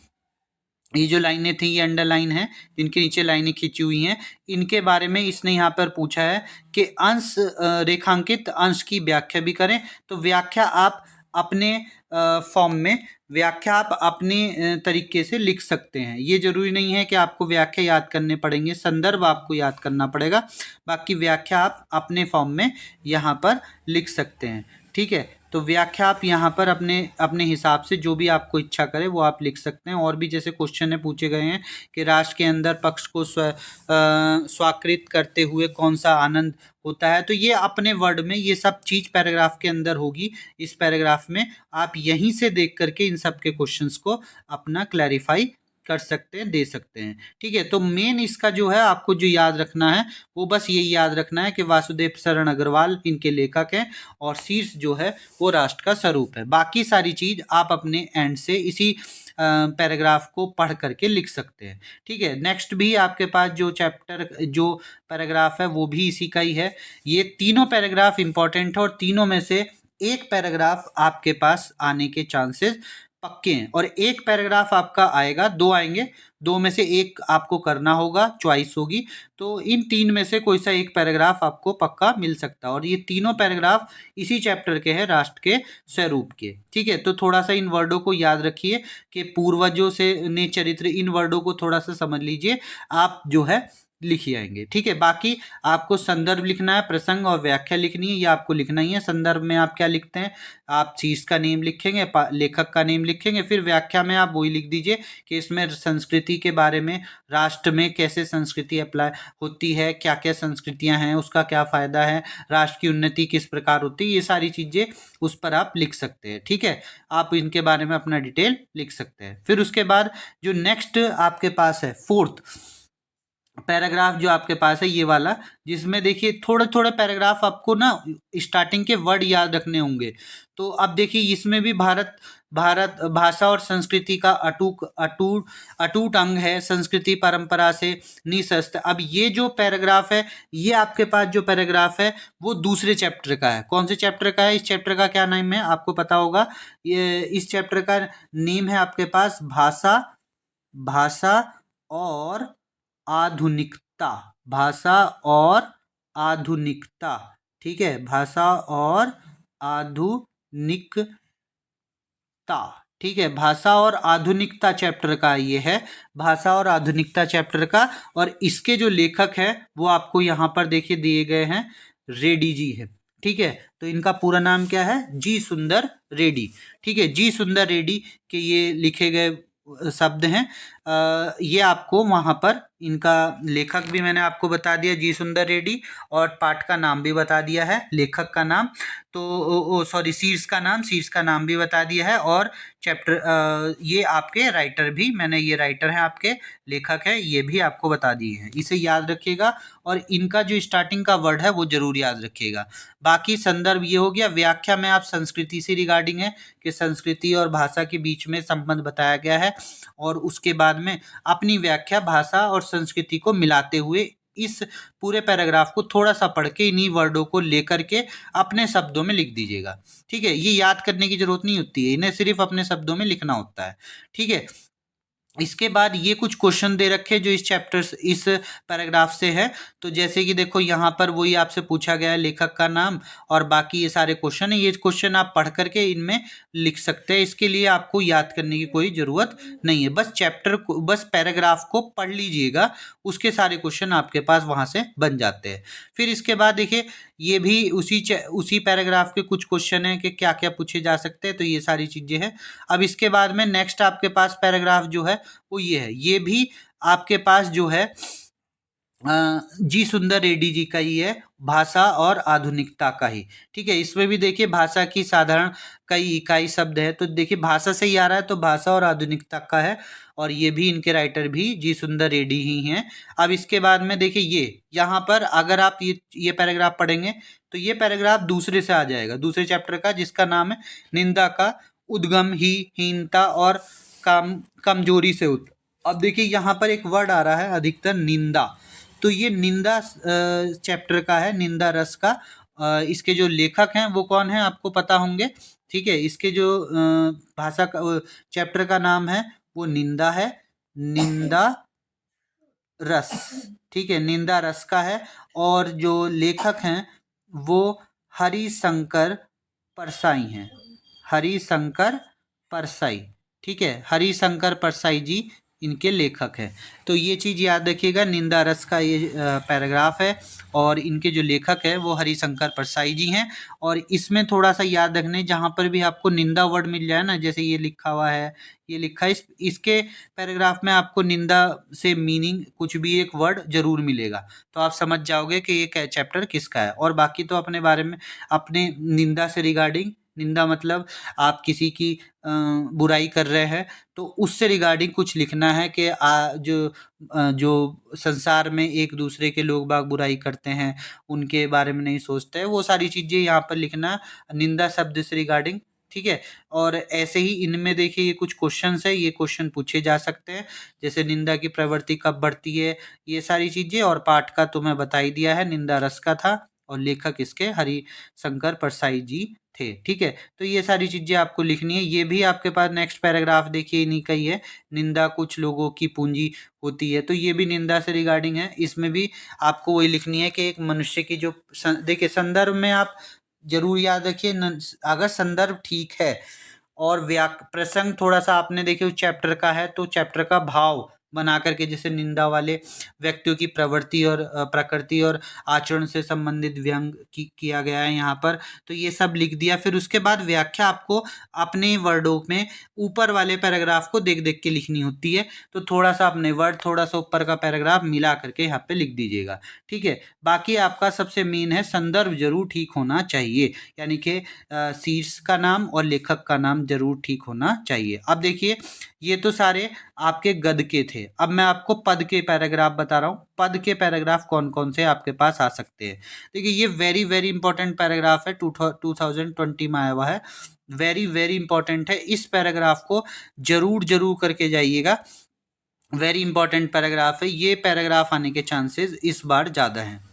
ये जो लाइनें थी ये अंडरलाइन है, इनके नीचे लाइनें खींची हुई हैं। इनके बारे में इसने यहाँ पर पूछा है कि अंश रेखांकित अंश की व्याख्या भी करें। तो व्याख्या आप अपने फॉर्म में व्याख्या आप अपने तरीके से लिख सकते हैं। ये जरूरी नहीं है कि आपको व्याख्या याद करने पड़ेंगे, संदर्भ आपको याद करना पड़ेगा। बाकी व्याख्या आप अपने फॉर्म में यहाँ पर लिख सकते हैं। ठीक है, तो व्याख्या आप यहाँ पर अपने हिसाब से जो भी आपको इच्छा करे वो आप लिख सकते हैं। और भी जैसे क्वेश्चन है पूछे गए हैं कि राष्ट्र के अंदर पक्ष को स्वाकृत करते हुए कौन सा आनंद होता है। तो ये अपने वर्ड में ये सब चीज़ पैराग्राफ के अंदर होगी। इस पैराग्राफ में आप यहीं से देख करके इन सब के क्वेश्चंस को अपना क्लैरिफाई कर सकते हैं, दे सकते हैं। ठीक है, तो मेन इसका जो है आपको जो याद रखना है वो बस यही याद रखना है कि वासुदेव शरण अग्रवाल इनके लेखक हैं और शीर्ष जो है वो राष्ट्र का स्वरूप है। बाकी सारी चीज़ आप अपने एंड से इसी पैराग्राफ को पढ़ करके लिख सकते हैं। ठीक है, नेक्स्ट भी आपके पास जो पैराग्राफ है वो भी इसी का ही है। ये तीनों पैराग्राफ इंपॉर्टेंट है और तीनों में से एक पैराग्राफ आपके पास आने के चांसेस पक्के हैं। और एक पैराग्राफ आपका आएगा, दो आएंगे, दो में से एक आपको करना होगा, चॉइस होगी। तो इन तीन में से कोई सा एक पैराग्राफ आपको पक्का मिल सकता है। और ये तीनों पैराग्राफ इसी चैप्टर के हैं, राष्ट्र के स्वरूप के। ठीक है, तो थोड़ा सा इन वर्डों को याद रखिए कि पूर्वजों से ने चरित्र, इन वर्डों को थोड़ा सा समझ लीजिए, आप जो है लिख आएंगे। ठीक है, बाकी आपको संदर्भ लिखना है, प्रसंग और व्याख्या लिखनी है, ये आपको लिखना ही है। संदर्भ में आप क्या लिखते हैं, आप शीर्ष का नेम लिखेंगे, लेखक का नेम लिखेंगे, फिर व्याख्या में आप वही लिख दीजिए कि इसमें संस्कृति के बारे में, राष्ट्र में कैसे संस्कृति अप्लाई होती है, क्या क्या संस्कृतियां हैं, उसका क्या फ़ायदा है, राष्ट्र की उन्नति किस प्रकार होती है, ये सारी चीज़ें उस पर आप लिख सकते हैं। ठीक है, आप इनके बारे में अपना डिटेल लिख सकते हैं। फिर उसके बाद जो नेक्स्ट आपके पास है, फोर्थ पैराग्राफ जो आपके पास है ये वाला, जिसमें देखिए थोड़े थोड़े पैराग्राफ आपको ना स्टार्टिंग के वर्ड याद रखने होंगे। तो अब देखिए इसमें भी भारत भाषा और संस्कृति का अटूट अंग है, संस्कृति परंपरा से निःशक्त। अब ये जो पैराग्राफ है, ये आपके पास जो पैराग्राफ है वो दूसरे चैप्टर का है। कौन से चैप्टर का है? इस चैप्टर का क्या नाम है आपको पता होगा। ये इस चैप्टर का नेम है आपके पास भाषा और आधुनिकता। भाषा और आधुनिकता। ठीक है, भाषा और आधुनिकता। ठीक है, भाषा और आधुनिकता चैप्टर का ये है, भाषा और आधुनिकता चैप्टर का। और इसके जो लेखक है वो आपको यहाँ पर देखिए दिए गए हैं, रेड्डी जी है। ठीक है, तो इनका पूरा नाम क्या है? जी सुंदर रेड्डी। ठीक है, जी सुंदर रेड्डी के ये लिखे गए शब्द हैं। ये आपको वहाँ पर इनका लेखक भी मैंने आपको बता दिया, जी सुंदर रेड्डी, और पाठ का नाम भी बता दिया है, लेखक का नाम तो शीर्ष का नाम भी बता दिया है। और चैप्टर ये आपके राइटर भी, मैंने ये राइटर हैं आपके, लेखक है, ये भी आपको बता दिए हैं। इसे याद रखिएगा और इनका जो स्टार्टिंग का वर्ड है वो जरूर याद रखिएगा। बाकी संदर्भ ये हो गया। व्याख्या में आप संस्कृति से रिगार्डिंग है कि संस्कृति और भाषा के बीच में संबंध बताया गया है, और उसके बाद में अपनी व्याख्या भाषा और संस्कृति को मिलाते हुए इस पूरे पैराग्राफ को थोड़ा सा पढ़ के इन्हीं वर्डों को लेकर के अपने शब्दों में लिख दीजिएगा। ठीक है, ये याद करने की जरूरत नहीं होती है, इन्हें सिर्फ अपने शब्दों में लिखना होता है। ठीक है, इसके बाद ये कुछ क्वेश्चन दे रखे जो इस चैप्टर इस पैराग्राफ से है। तो जैसे कि देखो यहाँ पर वही आपसे पूछा गया है लेखक का नाम और बाकी ये सारे क्वेश्चन है। ये क्वेश्चन आप पढ़ करके इनमें लिख सकते हैं, इसके लिए आपको याद करने की कोई ज़रूरत नहीं है। बस चैप्टर को, बस पैराग्राफ को पढ़ लीजिएगा, उसके सारे क्वेश्चन आपके पास वहाँ से बन जाते हैं। फिर इसके बाद देखिए ये भी उसी पैराग्राफ के कुछ क्वेश्चन है कि क्या क्या पूछे जा सकते हैं, तो ये सारी चीज़ें हैं। अब इसके बाद में नेक्स्ट आपके पास पैराग्राफ जो है वो ये है, ये भी आपके पास जो है जी सुंदर रेड्डी जी का ही है, भाषा और आधुनिकता का ही। ठीक है, इसमें भी देखिए भाषा की साधारण कई इकाई शब्द है, तो देखिए भाषा से ही आ रहा है, तो भाषा और आधुनिकता का है और ये भी इनके राइटर भी जी सुंदर रेड्डी ही हैं। अब इसके बाद में देखिए ये यहाँ पर अगर आप ये पैराग्राफ पढ़ेंगे तो ये पैराग्राफ दूसरे से आ जाएगा, दूसरे चैप्टर का, जिसका नाम है निंदा का उद्गम ही हीनता और कमजोरी से अब देखिए यहाँ पर एक वर्ड आ रहा है अधिकतर निंदा, तो ये निंदा चैप्टर का है, निंदा रस का। इसके जो लेखक हैं वो कौन है आपको पता होंगे। ठीक है, इसके जो भाषा का चैप्टर का नाम है वो निंदा है, निंदा रस। ठीक है, निंदा रस का है और जो लेखक हैं वो हरिशंकर परसाई हैं, हरिशंकर परसाई। ठीक है, हरिशंकर परसाई जी इनके लेखक हैं। तो ये चीज़ याद रखिएगा, निंदा रस का ये पैराग्राफ है और इनके जो लेखक है वो हरिशंकर परसाई जी हैं। और इसमें थोड़ा सा याद रखने, जहाँ पर भी आपको निंदा वर्ड मिल जाए ना, जैसे ये लिखा हुआ है, ये लिखा है, इसके पैराग्राफ में आपको निंदा से मीनिंग कुछ भी एक वर्ड जरूर मिलेगा, तो आप समझ जाओगे कि ये चैप्टर किसका है। और बाकी तो अपने बारे में, अपने निंदा से रिगार्डिंग, निंदा मतलब आप किसी की बुराई कर रहे हैं तो उससे रिगार्डिंग कुछ लिखना है कि जो संसार में एक दूसरे के लोग बाग बुराई करते हैं उनके बारे में नहीं सोचते हैं, वो सारी चीज़ें यहाँ पर लिखना निंदा शब्द से रिगार्डिंग। ठीक है, और ऐसे ही इनमें देखिए ये कुछ क्वेश्चंस है, ये क्वेश्चन पूछे जा सकते हैं, जैसे निंदा की प्रवृत्ति कब बढ़ती है, ये सारी चीज़ें। और पाठ का तो मैं बता ही दिया है, निंदा रस का था और लेखक इसके हरिशंकर परसाई जी थे। ठीक है, तो ये सारी चीज़ें आपको लिखनी है। ये भी आपके पास नेक्स्ट पैराग्राफ देखिए इन्हीं का ही है, निंदा कुछ लोगों की पूंजी होती है, तो ये भी निंदा से रिगार्डिंग है। इसमें भी आपको वही लिखनी है कि एक मनुष्य की जो देखिए संदर्भ में आप जरूर याद रखिए, अगर संदर्भ ठीक है और प्रसंग थोड़ा सा आपने देखिए उस चैप्टर का है तो चैप्टर का भाव बना करके, जैसे निंदा वाले व्यक्तियों की प्रवृत्ति और प्रकृति और आचरण से संबंधित व्यंग किया गया है यहाँ पर, तो ये सब लिख दिया। फिर उसके बाद व्याख्या आपको अपने वर्डों में ऊपर वाले पैराग्राफ को देख देख के लिखनी होती है, तो थोड़ा सा अपने वर्ड थोड़ा सा ऊपर का पैराग्राफ मिला करके यहाँ पे लिख दीजिएगा। ठीक है, बाकी आपका सबसे मेन है संदर्भ जरूर ठीक होना चाहिए, यानी कि शीर्ष का नाम और लेखक का नाम जरूर ठीक होना चाहिए। अब देखिए ये तो सारे आपके गद के थे, अब मैं आपको पद के पैराग्राफ बता रहा हूँ। पद के पैराग्राफ कौन कौन से आपके पास आ सकते हैं। देखिए ये वेरी वेरी इंपॉर्टेंट पैराग्राफ है, 2020 में आया हुआ है, वेरी वेरी इंपॉर्टेंट है। इस पैराग्राफ को जरूर जरूर करके जाइएगा, वेरी इंपॉर्टेंट पैराग्राफ है, ये पैराग्राफ आने के चांसेस इस बार ज़्यादा हैं।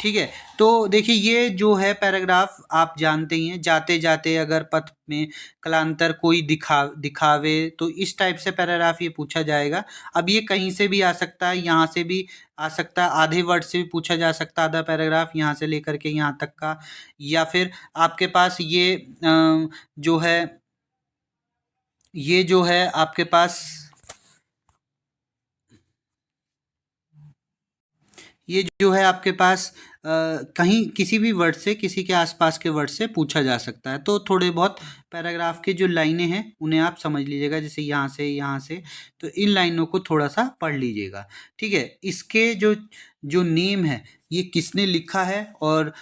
ठीक है, तो देखिए ये जो है पैराग्राफ आप जानते ही हैं, जाते जाते अगर पथ में कलांतर कोई दिखावे, तो इस टाइप से पैराग्राफ ये पूछा जाएगा। अब ये कहीं से भी आ सकता है, यहाँ से भी आ सकता है, आधे वर्ड से भी पूछा जा सकता है आधा पैराग्राफ, यहाँ से लेकर के यहाँ तक का, या फिर आपके पास ये जो है आपके पास ये जो है आपके पास कहीं किसी भी वर्ड से, किसी के आसपास के वर्ड से पूछा जा सकता है। तो थोड़े बहुत पैराग्राफ के जो लाइनें हैं उन्हें आप समझ लीजिएगा, जैसे यहाँ से, तो इन लाइनों को थोड़ा सा पढ़ लीजिएगा। ठीक है, इसके जो नेम है, ये किसने लिखा है और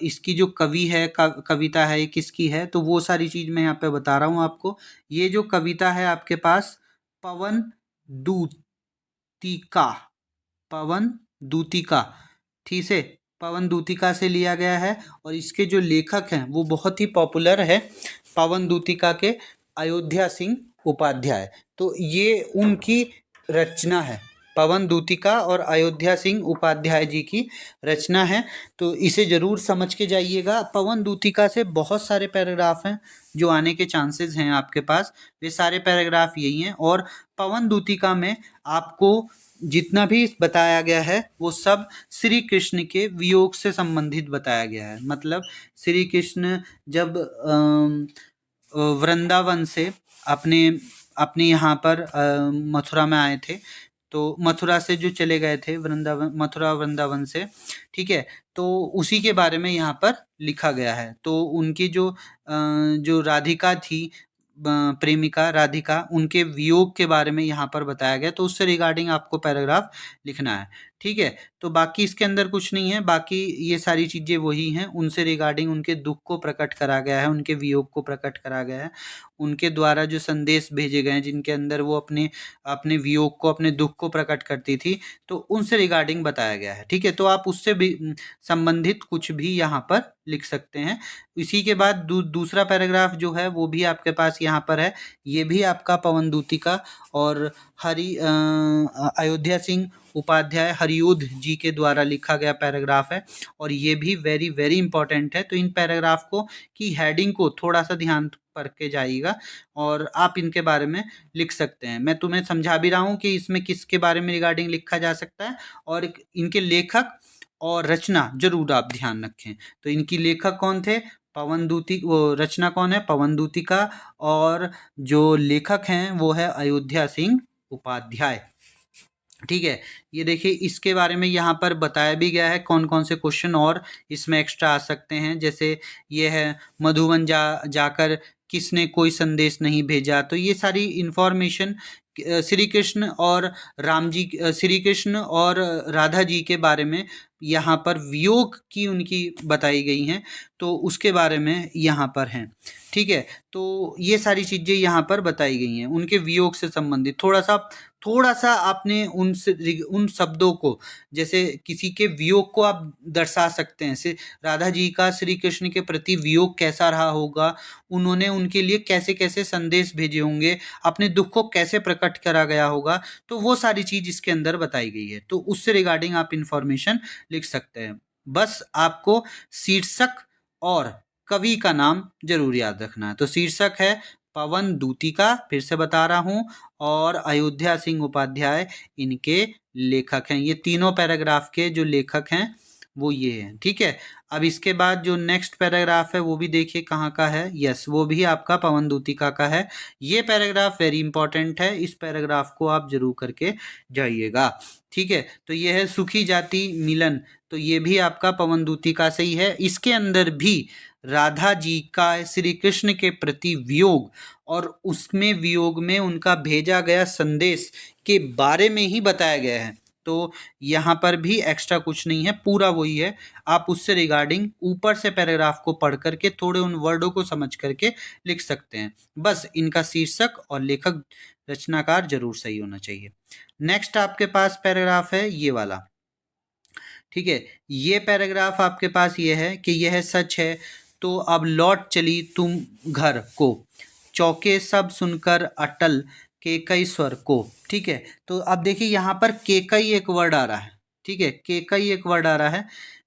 इसकी जो कवि है, कविता है, ये किसकी है, तो वो सारी चीज़ मैं यहाँ पे बता रहा हूँ आपको। ये जो कविता है आपके पास पवन दूतिका, पवन दूतिका, ठीक है, पवन दूतिका से लिया गया है। और इसके जो लेखक हैं वो बहुत ही पॉपुलर है, पवन दूतिका के अयोध्या सिंह उपाध्याय, तो ये उनकी रचना है। पवन दूतिका और अयोध्या सिंह उपाध्याय जी की रचना है। तो इसे ज़रूर समझ के जाइएगा। पवन दूतिका से बहुत सारे पैराग्राफ हैं जो आने के चांसेस हैं आपके पास, वे सारे पैराग्राफ यही हैं। और पवन दूतिका में आपको जितना भी बताया गया है वो सब श्री कृष्ण के वियोग से संबंधित बताया गया है। मतलब श्री कृष्ण जब वृंदावन से अपने अपने यहाँ पर मथुरा में आए थे, तो मथुरा से जो चले गए थे वृंदावन, मथुरा वृंदावन से, ठीक है, तो उसी के बारे में यहाँ पर लिखा गया है। तो उनकी जो राधिका थी, प्रेमिका राधिका, उनके वियोग के बारे में यहाँ पर बताया गया। तो उससे रिगार्डिंग आपको पैराग्राफ लिखना है, ठीक है। तो बाकी इसके अंदर कुछ नहीं है, बाकी ये सारी चीज़ें वही हैं, उनसे रिगार्डिंग उनके दुख को प्रकट करा गया है, उनके वियोग को प्रकट करा गया है, उनके द्वारा जो संदेश भेजे गए हैं जिनके अंदर वो अपने अपने वियोग को, अपने दुख को प्रकट करती थी, तो उनसे रिगार्डिंग बताया गया है, ठीक है। तो आप उससे भी संबंधित कुछ भी यहाँ पर लिख सकते हैं। इसी के बाद दूसरा पैराग्राफ जो है वो भी आपके पास यहाँ पर है। ये भी आपका पवन दूतिका और अयोध्या सिंह उपाध्याय हरिओध जी के द्वारा लिखा गया पैराग्राफ है, और ये भी वेरी वेरी इंपॉर्टेंट है। तो इन पैराग्राफ को की हेडिंग को थोड़ा सा ध्यान पढ़ के जाइएगा और आप इनके बारे में लिख सकते हैं। मैं तुम्हें समझा भी रहा हूँ कि इसमें किसके बारे में रिगार्डिंग लिखा जा सकता है, और इनके लेखक और रचना जरूर आप ध्यान रखें। तो इनकी लेखक कौन थे? पवन दूती, वो रचना कौन है? पवन दूतिका, और जो लेखक हैं वो है अयोध्या सिंह उपाध्याय, ठीक है। ये देखिए इसके बारे में यहाँ पर बताया भी गया है कौन कौन से क्वेश्चन और इसमें एक्स्ट्रा आ सकते हैं। जैसे ये है मधुवन जाकर किसने कोई संदेश नहीं भेजा, तो ये सारी इंफॉर्मेशन श्री कृष्ण और राम जी, श्री कृष्ण और राधा जी के बारे में यहाँ पर वियोग की उनकी बताई गई हैं, तो उसके बारे में यहाँ पर हैं, ठीक है। तो ये सारी चीज़ें यहाँ पर बताई गई हैं उनके वियोग से संबंधित। थोड़ा सा आपने उन शब्दों को, जैसे किसी के वियोग को आप दर्शा सकते हैं, से राधा जी का श्री कृष्ण के प्रति वियोग कैसा रहा होगा, उन्होंने उनके लिए कैसे कैसे संदेश भेजे होंगे, अपने दुख को कैसे प्रकट करा गया होगा, तो वो सारी चीज़ इसके अंदर बताई गई है। तो उससे रिगार्डिंग आप इंफॉर्मेशन लिख सकते हैं। बस आपको शीर्षक और कवि का नाम जरूर याद रखना है। तो शीर्षक है पवन दूतिका, फिर से बता रहा हूँ, और अयोध्या सिंह उपाध्याय इनके लेखक हैं। ये तीनों पैराग्राफ के जो लेखक हैं वो ये हैं, ठीक है। अब इसके बाद जो नेक्स्ट पैराग्राफ है वो भी देखिए कहाँ का है। यस, वो भी आपका पवन दूतिका का है। ये पैराग्राफ वेरी इंपॉर्टेंट है, इस पैराग्राफ को आप जरूर करके जाइएगा, ठीक है। तो ये है सुखी जाति मिलन, तो ये भी आपका पवन दूतिका से ही है। इसके अंदर भी राधा जी का श्री कृष्ण के प्रति वियोग और उसमें वियोग में उनका भेजा गया संदेश के बारे में ही बताया गया है। तो यहाँ पर भी एक्स्ट्रा कुछ नहीं है, पूरा वही है। आप उससे रिगार्डिंग ऊपर से पैराग्राफ को पढ़ करके थोड़े उन वर्डों को समझ करके लिख सकते हैं। बस इनका शीर्षक और लेखक रचनाकार जरूर सही होना चाहिए। नेक्स्ट आपके पास पैराग्राफ है ये वाला, ठीक है। ये पैराग्राफ आपके पास ये है कि यह सच है तो अब लौट चली तुम घर को, चौके सब सुनकर अटल केकई स्वर को, ठीक है। तो अब देखिए यहाँ पर केकई एक वर्ड आ रहा है, ठीक है, केकई एक वर्ड आ रहा है।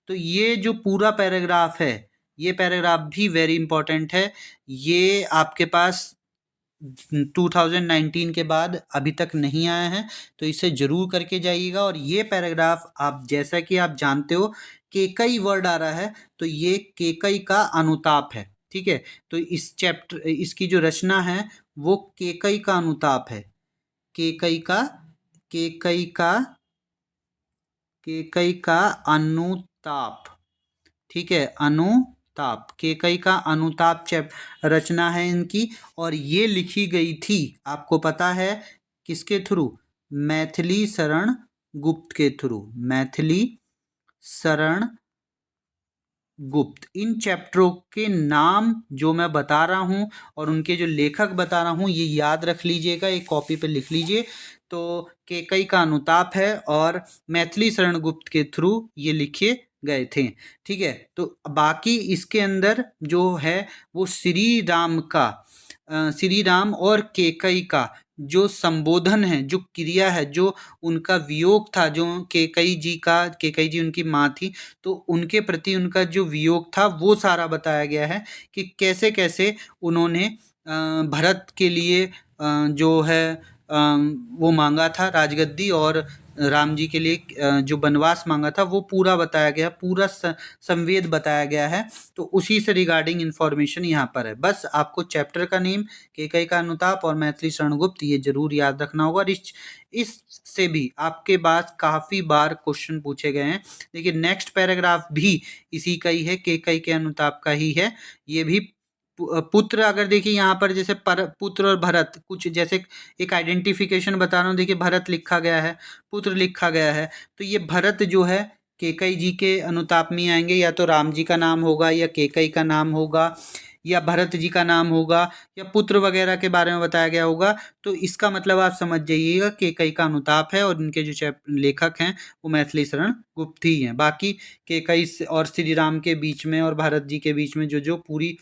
तो ये जो पूरा पैराग्राफ है, ये पैराग्राफ भी वेरी इंपॉर्टेंट है। ये आपके पास 2019 के बाद अभी तक नहीं आया है, तो इसे जरूर करके जाइएगा। और ये पैराग्राफ आप, जैसा कि आप जानते हो केकई वर्ड आ रहा है, तो ये केकई का अनुताप है, ठीक है। तो इस चैप्टर, इसकी जो रचना है वो केकई का अनुताप है, केकई का केकई का केकई का अनुताप, ठीक है, अनुताप, केकई का अनुताप रचना है इनकी। और ये लिखी गई थी, आपको पता है किसके थ्रू? मैथिली शरण गुप्त के थ्रू, मैथिली शरण गुप्त। इन चैप्टरों के नाम जो मैं बता रहा हूँ और उनके जो लेखक बता रहा हूँ ये याद रख लीजिएगा, एक कॉपी पे लिख लीजिए। तो केकई का अनुताप है और मैथिली शरण गुप्त के थ्रू ये लिखे गए थे, ठीक है। तो बाकी इसके अंदर जो है वो श्री राम और केकई का जो संबोधन है, जो क्रिया है, जो उनका वियोग था, जो केकई जी उनकी माँ थी, तो उनके प्रति उनका जो वियोग था वो सारा बताया गया है कि कैसे कैसे उन्होंने भरत के लिए जो है वो मांगा था राजगद्दी, और राम जी के लिए जो वनवास मांगा था वो पूरा बताया गया, पूरा संवेद बताया गया है। तो उसी से रिगार्डिंग इंफॉर्मेशन यहाँ पर है। बस आपको चैप्टर का नेम, केकई का अनुताप और मैथिली शरण गुप्त ये जरूर याद रखना होगा। और इस से भी आपके पास काफी बार क्वेश्चन पूछे गए हैं। देखिए नेक्स्ट पैराग्राफ भी इसी का ही है, केकई के अनुताप का ही है। ये भी पुत्र, अगर देखिए यहाँ पर जैसे पुत्र और भरत, कुछ जैसे एक आइडेंटिफिकेशन बता रहा हूँ। देखिए भरत लिखा गया है, पुत्र लिखा गया है, तो ये भरत जो है केकई जी के अनुताप में आएंगे। या तो राम जी का नाम होगा, या केकई का नाम होगा, या भरत जी का नाम होगा, या पुत्र वगैरह के बारे में बताया गया होगा। तो इसका मतलब आप समझ जाइएगा केकई का अनुताप है, और इनके जो लेखक हैं वो मैथिली शरण गुप्त ही हैं। बाकी केकई और श्री राम के बीच में और भरत जी के बीच में जो जो पूरी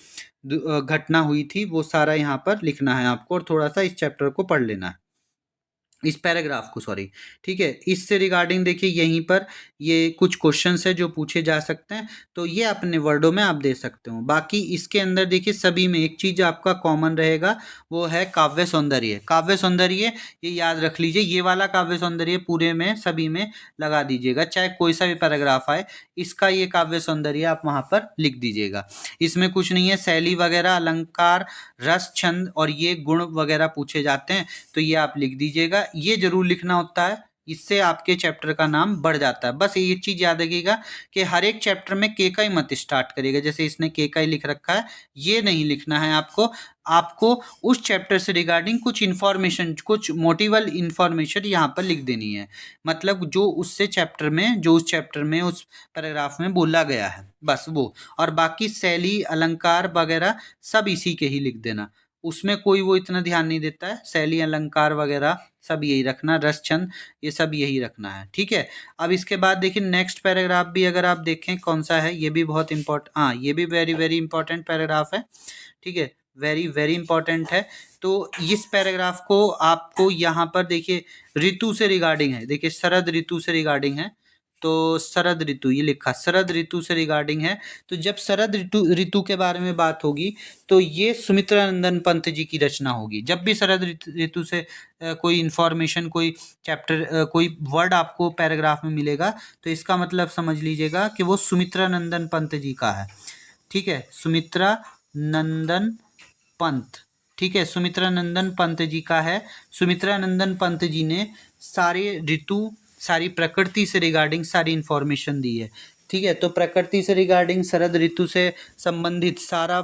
घटना हुई थी वो सारा यहाँ पर लिखना है आपको, और थोड़ा सा इस चैप्टर को पढ़ लेना है, इस पैराग्राफ को, सॉरी। ठीक है, इससे रिगार्डिंग देखिए यहीं पर ये कुछ क्वेश्चंस है जो पूछे जा सकते हैं, तो ये अपने वर्डों में आप दे सकते हो। बाकी इसके अंदर देखिए सभी में एक चीज आपका कॉमन रहेगा, वो है काव्य सौंदर्य। काव्य सौंदर्य ये याद रख लीजिए, ये वाला काव्य सौंदर्य पूरे में सभी में लगा दीजिएगा, चाहे कोई सा भी पैराग्राफ आए, इसका ये काव्य सौंदर्य आप वहां पर लिख दीजिएगा। इसमें कुछ नहीं है, शैली वगैरह, अलंकार, रस, छंद और ये गुण वगैरह पूछे जाते हैं, तो ये आप लिख दीजिएगा। ये जरूर लिखना होता है, इससे आपके चैप्टर का नाम बढ़ जाता है। बस ये चीज याद रखिएगा कि हर एक चैप्टर में केकई मत स्टार्ट करिएगा। जैसे इसने केकई लिख रखा है, ये नहीं लिखना है आपको। आपको उस चैप्टर से रिगार्डिंग कुछ इन्फॉर्मेशन, कुछ मोटिवल इन्फॉर्मेशन यहाँ पर लिख देनी है, मतलब जो उससे चैप्टर में, जो उस चैप्टर में, उस पैराग्राफ में बोला गया है, बस वो। और बाकी शैली, अलंकार वगैरह सब इसी के ही लिख देना, उसमें कोई वो इतना ध्यान नहीं देता है। शैली, अलंकार वगैरह सब यही रखना, रस, छंद ये सब यही रखना है। ठीक है, अब इसके बाद देखिए नेक्स्ट पैराग्राफ भी अगर आप देखें कौन सा है, ये भी बहुत इंपॉर्टेंट, हाँ ये भी वेरी वेरी इंपॉर्टेंट पैराग्राफ है। ठीक है, वेरी वेरी इंपॉर्टेंट है। तो इस पैराग्राफ को आपको यहाँ पर देखिए ऋतु से रिगार्डिंग है, देखिए शरद ऋतु से रिगार्डिंग है। तो शरद ऋतु ये लिखा, शरद ऋतु से रिगार्डिंग है। तो जब शरद ऋतु ऋतु के बारे में बात होगी तो ये सुमित्रानंदन पंत जी की रचना होगी। जब भी शरद ऋतु से कोई इंफॉर्मेशन, कोई चैप्टर, कोई वर्ड आपको पैराग्राफ में मिलेगा, तो इसका मतलब समझ लीजिएगा कि वो सुमित्रानंदन पंत जी का है। ठीक है, सुमित्रानंदन पंत, ठीक है, सुमित्रानंदन पंत जी का है। सुमित्रानंदन पंत जी ने सारे ऋतु, सारी प्रकृति से रिगार्डिंग सारी इंफॉर्मेशन दी है। ठीक है, तो प्रकृति से रिगार्डिंग, शरद ऋतु से संबंधित सारा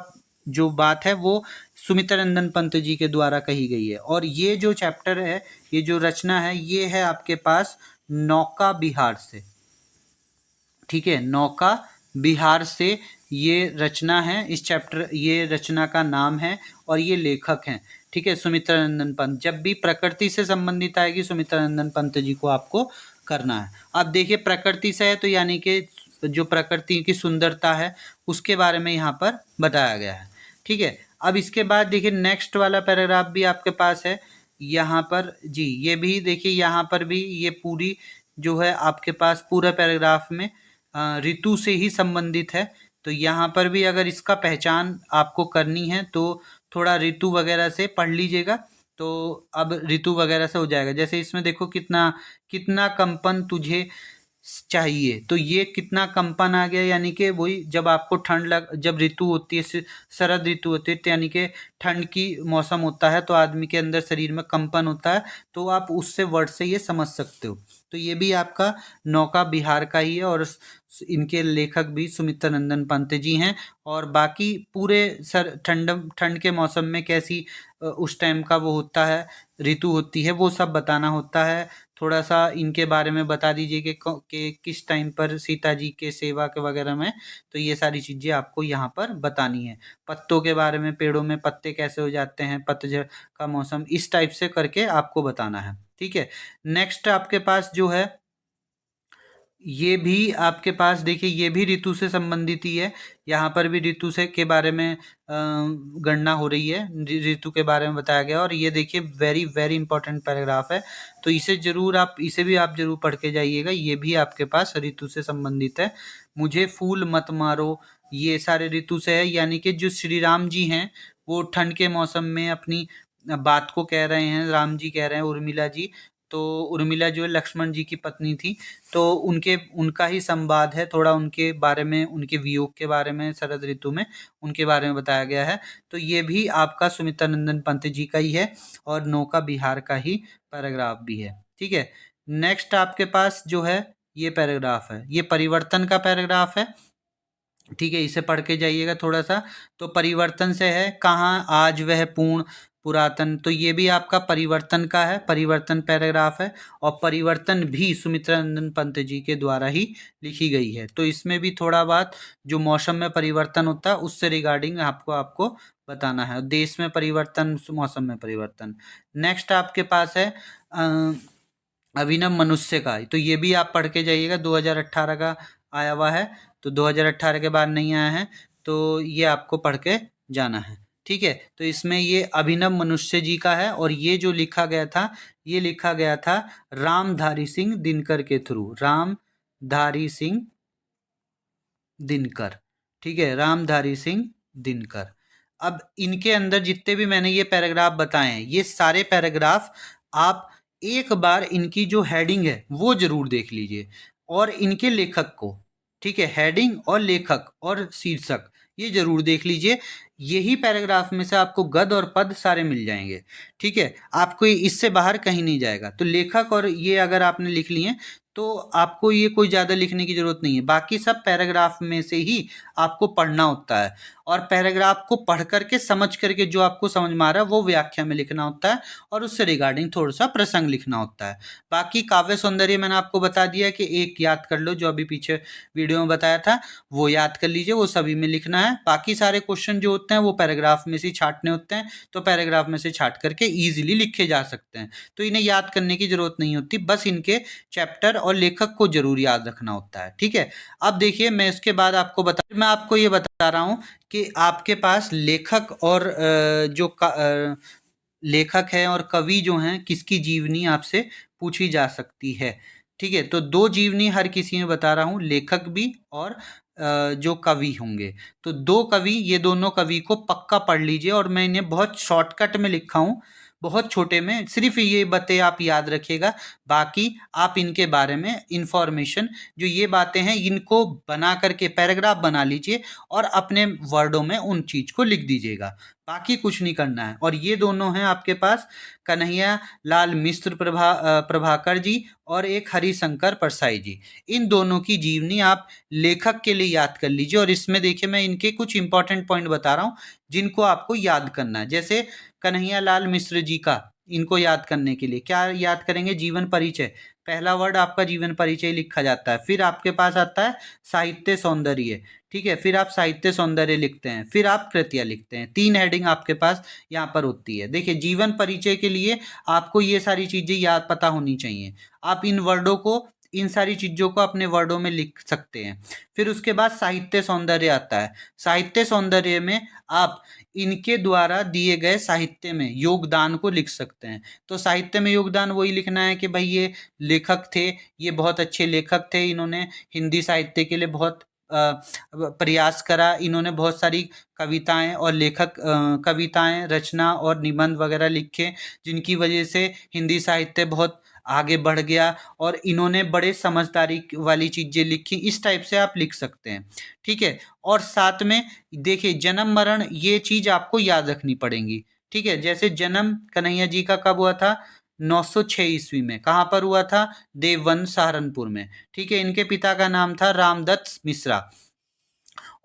जो बात है वो सुमित्रानंदन पंत जी के द्वारा कही गई है। और ये जो चैप्टर है, ये जो रचना है, ये है आपके पास नौका बिहार से। ठीक है, नौका बिहार से ये रचना है, इस चैप्टर, ये रचना का नाम है और ये लेखक हैं। ठीक है, सुमित्रानंदन पंत। जब भी प्रकृति से संबंधित आएगी सुमित्रानंदन पंत जी को आपको करना है। अब देखिए प्रकृति से है तो यानी कि जो प्रकृति की सुंदरता है उसके बारे में यहाँ पर बताया गया है। ठीक है, अब इसके बाद देखिए नेक्स्ट वाला पैराग्राफ भी आपके पास है यहाँ पर जी। ये भी देखिए यहाँ पर भी ये पूरी जो है आपके पास पूरा पैराग्राफ में ऋतु से ही संबंधित है। तो यहाँ पर भी अगर इसका पहचान आपको करनी है तो थोड़ा ऋतु वगैरह से पढ़ लीजिएगा, तो अब ऋतु वगैरह से हो जाएगा। जैसे इसमें देखो कितना कितना कंपन तुझे चाहिए, तो ये कितना कंपन आ गया, यानी कि वही जब आपको ठंड जब ऋतु होती है, शरद ऋतु होती है, तो यानी कि ठंड की मौसम होता है तो आदमी के अंदर शरीर में कंपन होता है, तो आप उससे वर्ड से ये समझ सकते हो। तो ये भी आपका नौका बिहार का ही है और इनके लेखक भी सुमित्रानंदन पंत जी हैं। और बाकी पूरे ठंड के मौसम में कैसी उस टाइम का वो होता है, ऋतु होती है, वो सब बताना होता है। थोड़ा सा इनके बारे में बता दीजिए कि किस टाइम पर सीता जी के सेवा के वगैरह में, तो ये सारी चीज़ें आपको यहाँ पर बतानी है। पत्तों के बारे में, पेड़ों में पत्ते कैसे हो जाते हैं, पतझड़ का मौसम, इस टाइप से करके आपको बताना है। ठीक है, नेक्स्ट आपके पास जो है ये भी आपके पास देखिए, ये भी ऋतु से संबंधित ही है। यहाँ पर भी ऋतु से के बारे में गणना हो रही है, ऋतु के बारे में बताया गया। और ये देखिए वेरी वेरी इंपॉर्टेंट पैराग्राफ है, तो इसे जरूर आप इसे भी आप जरूर पढ़ के जाइएगा। ये भी आपके पास ऋतु से संबंधित है। मुझे फूल मत मारो, ये सारे ऋतु से है। यानी कि जो श्री राम जी हैं वो ठंड के मौसम में अपनी बात को कह रहे हैं, राम जी कह रहे हैं उर्मिला जी। तो उर्मिला जो है लक्ष्मण जी की पत्नी थी, तो उनके उनका ही संवाद है, थोड़ा उनके बारे में, उनके वियोग के बारे में शरद ऋतु में उनके बारे में बताया गया है। तो ये भी आपका सुमित्रा नंदन पंत जी का ही है और नौका बिहार का ही पैराग्राफ भी है। ठीक है, नेक्स्ट आपके पास जो है ये पैराग्राफ है, ये परिवर्तन का पैराग्राफ है। ठीक है, इसे पढ़ के जाइएगा थोड़ा सा। तो परिवर्तन से है, कहाँ आज वह पूर्ण पुरातन, तो ये भी आपका परिवर्तन का है, परिवर्तन पैराग्राफ है। और परिवर्तन भी सुमित्रा नंदन पंत जी के द्वारा ही लिखी गई है। तो इसमें भी थोड़ा बात जो मौसम में परिवर्तन होता है उससे रिगार्डिंग आपको आपको बताना है। देश में परिवर्तन, मौसम में परिवर्तन। नेक्स्ट आपके पास है अभिनव मनुष्य का, तो ये भी आप पढ़ के जाइएगा, 2018 का आया हुआ है। तो 2018 के बाद नहीं आया है, तो ये आपको पढ़ के जाना है। ठीक है, तो इसमें ये अभिनव मनुष्य जी का है। और ये जो लिखा गया था, ये लिखा गया था रामधारी सिंह दिनकर के थ्रू, रामधारी सिंह दिनकर। ठीक है, रामधारी सिंह दिनकर। अब इनके अंदर जितने भी मैंने ये पैराग्राफ बताए हैं, ये सारे पैराग्राफ आप एक बार इनकी जो हेडिंग है वो जरूर देख लीजिए, और इनके लेखक को, ठीक है, हेडिंग और लेखक और शीर्षक ये जरूर देख लीजिए। यही पैराग्राफ में से आपको गद और पद सारे मिल जाएंगे। ठीक है, आपको इससे बाहर कहीं नहीं जाएगा। तो लेखक और ये अगर आपने लिख लिए तो आपको ये कोई ज़्यादा लिखने की ज़रूरत नहीं है, बाकी सब पैराग्राफ में से ही आपको पढ़ना होता है। और पैराग्राफ को पढ़ करके समझ करके जो आपको समझ में आ रहा है वो व्याख्या में लिखना होता है, और उससे रिगार्डिंग थोड़ा सा प्रसंग लिखना होता है। बाकी काव्य सौंदर्य मैंने आपको बता दिया कि एक याद कर लो, जो अभी पीछे वीडियो में बताया था वो याद कर लीजिए, वो सभी में लिखना है। बाकी सारे क्वेश्चन जो होते हैं वो पैराग्राफ में से छाटने होते हैं, तो पैराग्राफ में से छाट करके ईजिली लिखे जा सकते हैं। तो इन्हें याद करने की जरूरत नहीं होती, बस इनके चैप्टर और लेखक को जरूर याद रखना होता है। ठीक है, अब देखिए मैं इसके बाद मैं आपको ये बता रहा हूं कि आपके पास लेखक और लेखक है और कवि जो हैं किसकी जीवनी आपसे पूछी जा सकती है। ठीक है, तो दो जीवनी हर किसी में बता रहा हूं, लेखक भी और जो कवि होंगे। तो दो कवि, ये दोनों कवि को पक्का पढ़ लीजिए, और मैं इन्हें बहुत शॉर्टकट में लिखा हूं, बहुत छोटे में, सिर्फ ये बातें आप याद रखिएगा। बाकी आप इनके बारे में इंफॉर्मेशन, जो ये बातें हैं इनको बना करके पैराग्राफ बना लीजिए और अपने वर्डों में उन चीज को लिख दीजिएगा। बाकी कुछ नहीं करना है। और ये दोनों हैं आपके पास कन्हैया लाल मिश्र प्रभाकर जी और एक हरिशंकर परसाई जी। इन दोनों की जीवनी आप लेखक के लिए याद कर लीजिए। और इसमें देखिए मैं इनके कुछ इंपॉर्टेंट पॉइंट बता रहा हूँ जिनको आपको याद करना है। जैसे कन्हैया लाल मिश्र जी का, इनको याद करने के लिए क्या याद करेंगे? जीवन परिचय, पहला वर्ड आपका जीवन परिचय लिखा जाता है। फिर आपके पास आता है साहित्य सौंदर्य, ठीक है, फिर आप साहित्य सौंदर्य लिखते हैं, फिर आप कृतियां लिखते हैं। तीन हेडिंग आपके पास यहाँ पर होती है। देखिए जीवन परिचय के लिए आपको ये सारी चीजें याद पता होनी चाहिए। आप इन वर्डों को, इन सारी चीजों को अपने वर्डों में लिख सकते हैं। फिर उसके बाद साहित्य सौंदर्य आता है। साहित्य सौंदर्य में आप इनके द्वारा दिए गए साहित्य में योगदान को लिख सकते हैं। तो साहित्य में योगदान वही लिखना है कि भाई ये लेखक थे, ये बहुत अच्छे लेखक थे, इन्होंने हिंदी साहित्य के लिए बहुत प्रयास करा, इन्होंने बहुत सारी कविताएं और कविताएं, रचना और निबंध वगैरह लिखे, जिनकी वजह से हिंदी साहित्य बहुत आगे बढ़ गया, और इन्होंने बड़े समझदारी वाली चीजें लिखी। इस टाइप से आप लिख सकते हैं। ठीक है, और साथ में देखिए जन्म मरण ये चीज आपको याद रखनी पड़ेगी। ठीक है, जैसे जन्म कन्हैया जी का कब हुआ था? 906 ईस्वी में। कहाँ पर हुआ था? देववन सहारनपुर में। ठीक है, इनके पिता का नाम था रामदत्त मिश्रा।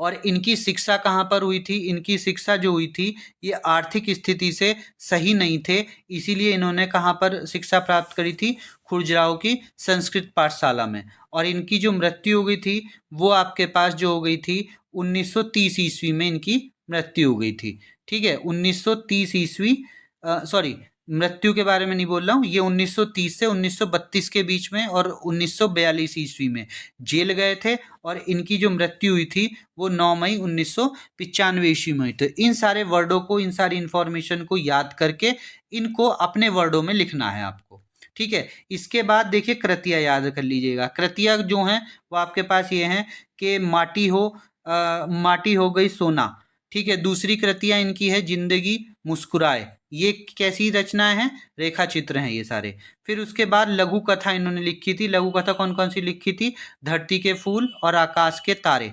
और इनकी शिक्षा कहाँ पर हुई थी? इनकी शिक्षा जो हुई थी ये आर्थिक स्थिति से सही नहीं थे, इसीलिए इन्होंने कहाँ पर शिक्षा प्राप्त करी थी? खुरजाओ की संस्कृत पाठशाला में। और इनकी जो मृत्यु हो गई थी वो आपके पास जो हो गई थी 1930 ईस्वी में इनकी मृत्यु हो गई थी। ठीक है, 1930 ईस्वी, सॉरी मृत्यु के बारे में नहीं बोल रहा हूँ, ये 1930 से 1932 के बीच में और 1942 ईस्वी में जेल गए थे, और इनकी जो मृत्यु हुई थी वो 9 मई 1995 ईस्वी में हुई। तो इन सारे वर्डों को, इन सारी इंफॉर्मेशन को याद करके इनको अपने वर्डों में लिखना है आपको, ठीक है। इसके बाद देखिए कृतियाँ याद कर लीजिएगा। कृतियाँ जो हैं वो आपके पास ये हैं कि माटी हो गई सोना, ठीक है। दूसरी कृतियाँ इनकी है जिंदगी मुस्कुराए, ये कैसी रचनाएं हैं, रेखा चित्र हैं ये सारे। फिर उसके बाद लघु कथा इन्होंने लिखी थी। लघु कथा कौन कौन सी लिखी थी, धरती के फूल और आकाश के तारे।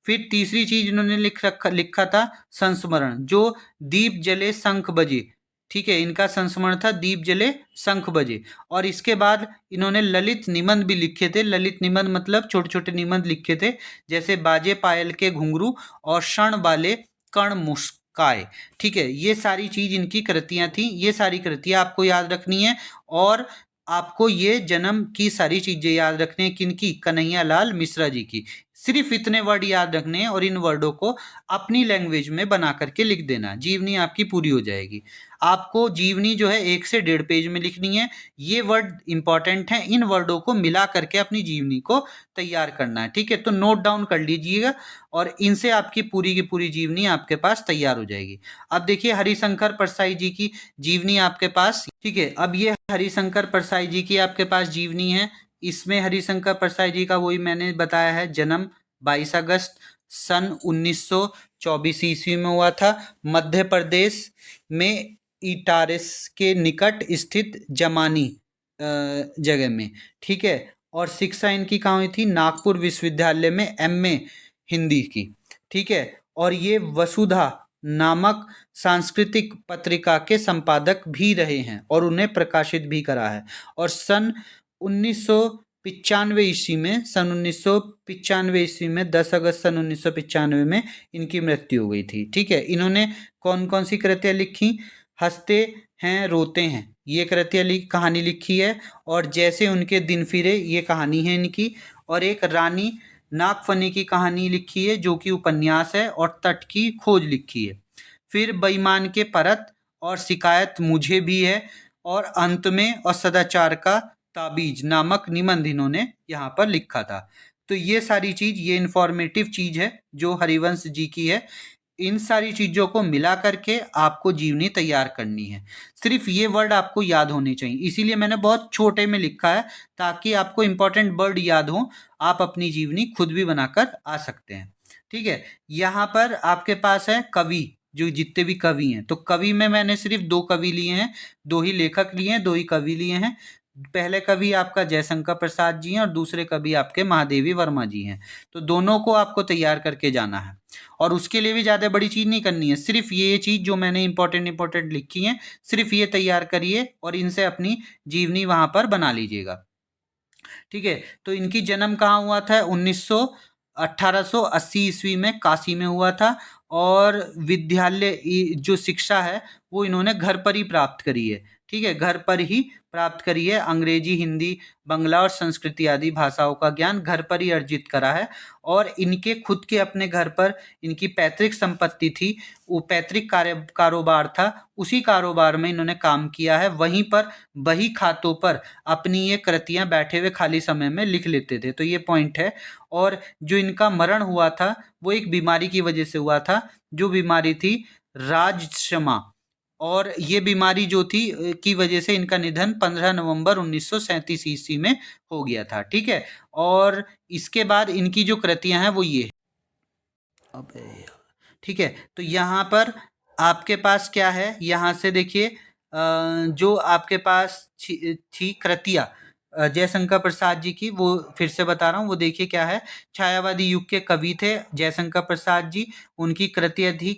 फिर तीसरी चीज इन्होंने लिखा था संस्मरण, जो दीप जले शंख बजे, ठीक है, इनका संस्मरण था दीप जले शंख बजे। और इसके बाद इन्होंने ललित निबंध भी लिखे थे। ललित निबंध मतलब छोटे छोटे निबंध लिखे थे, जैसे बाजे पायल के घुंघरू और क्षण वाले कण मुस्काए, ठीक है। ये सारी चीज इनकी कृतियां थी। ये सारी कृतियां आपको याद रखनी है, और आपको ये जन्म की सारी चीजें याद रखनी है। किनकी, कन्हैया लाल मिश्रा जी की। सिर्फ इतने वर्ड याद रखने हैं और इन वर्डों को अपनी लैंग्वेज में बना करके लिख देना, जीवनी आपकी पूरी हो जाएगी। आपको जीवनी जो है 1 से 1.5 पेज में लिखनी है। ये वर्ड इंपॉर्टेंट हैं, इन वर्डों को मिला करके अपनी जीवनी को तैयार करना है, ठीक है। तो नोट डाउन कर लीजिएगा, और इनसे आपकी पूरी की पूरी जीवनी आपके पास तैयार हो जाएगी। अब देखिए हरिशंकर परसाई जी की जीवनी आपके पास, ठीक है। अब ये हरिशंकर परसाई जी की आपके पास जीवनी है। इसमें हरिशंकर परसाई जी का वही मैंने बताया है, जन्म 22 अगस्त सन 1924 ईस्वी में हुआ था, मध्य प्रदेश में इटारस के निकट स्थित जमानी जगह में, ठीक है। और शिक्षा इनकी कहाँ हुई थी, नागपुर विश्वविद्यालय में एमए हिंदी की, ठीक है। और ये वसुधा नामक सांस्कृतिक पत्रिका के संपादक भी रहे हैं और उन्हें प्रकाशित भी करा है। और सन 1995 ईस्वी में 10 अगस्त सन 1995 में इनकी मृत्यु हो गई थी, ठीक है। इन्होंने कौन कौन सी कृतियाँ लिखी, हंसते हैं रोते हैं, ये कृतियाँ कहानी लिखी है। और जैसे उनके दिन फिरे, ये कहानी है इनकी। और एक रानी नागफनी की कहानी लिखी है जो कि उपन्यास है, और तट की खोज लिखी है। फिर बेईमान के परत और शिकायत मुझे भी है, और अंत में और सदाचार का ताबीज नामक निबंध इन्होंने यहाँ पर लिखा था। तो ये सारी चीज, ये इंफॉर्मेटिव चीज है जो हरिवंश जी की है। इन सारी चीजों को मिला करके आपको जीवनी तैयार करनी है। सिर्फ ये वर्ड आपको याद होने चाहिए, इसीलिए मैंने बहुत छोटे में लिखा है ताकि आपको इंपॉर्टेंट वर्ड याद हो, आप अपनी जीवनी खुद भी बनाकर आ सकते हैं, ठीक है। यहाँ पर आपके पास है कवि, जो जितने भी कवि हैं, तो कवि में मैंने सिर्फ 2 कवि लिए हैं, 2 ही लेखक लिए हैं, 2 ही कवि लिए हैं। पहले कवि आपका जयशंकर प्रसाद जी हैं और दूसरे कवि आपके महादेवी वर्मा जी हैं। तो दोनों को आपको तैयार करके जाना है, और उसके लिए भी ज़्यादा बड़ी चीज़ नहीं करनी है, सिर्फ ये चीज़ जो मैंने इंपॉर्टेंट लिखी हैं, सिर्फ ये तैयार करिए और इनसे अपनी जीवनी वहाँ पर बना लीजिएगा, ठीक है। तो इनकी जन्म कहाँ हुआ था, 1880 ईस्वी में काशी में हुआ था। और विद्यालय जो शिक्षा है वो इन्होंने घर पर ही प्राप्त करी है, ठीक है, घर पर ही प्राप्त करी है। अंग्रेजी, हिंदी, बांग्ला और संस्कृति आदि भाषाओं का ज्ञान घर पर ही अर्जित करा है। और इनके खुद के अपने घर पर इनकी पैतृक संपत्ति थी, वो पैतृक कारोबार था, उसी कारोबार में इन्होंने काम किया है। वहीं पर बही खातों पर अपनी ये कृतियां बैठे हुए खाली समय में लिख लेते थे, तो ये पॉइंट है। और जो इनका मरण हुआ था वो एक बीमारी की वजह से हुआ था, जो बीमारी थी राजश्रमा, और ये बीमारी जो थी की वजह से इनका निधन 15 नवंबर 1937 ईस्वी में हो गया था, ठीक है। और इसके बाद इनकी जो कृतियां हैं वो ये है, अबे यार, ठीक है। तो यहाँ पर आपके पास क्या है, यहाँ से देखिए जो आपके पास थी कृतियाँ जयशंकर प्रसाद जी की, वो फिर से बता रहा हूँ, वो देखिए क्या है। छायावादी युग के कवि थे जयशंकर प्रसाद जी, उनकी कृतियाँ थी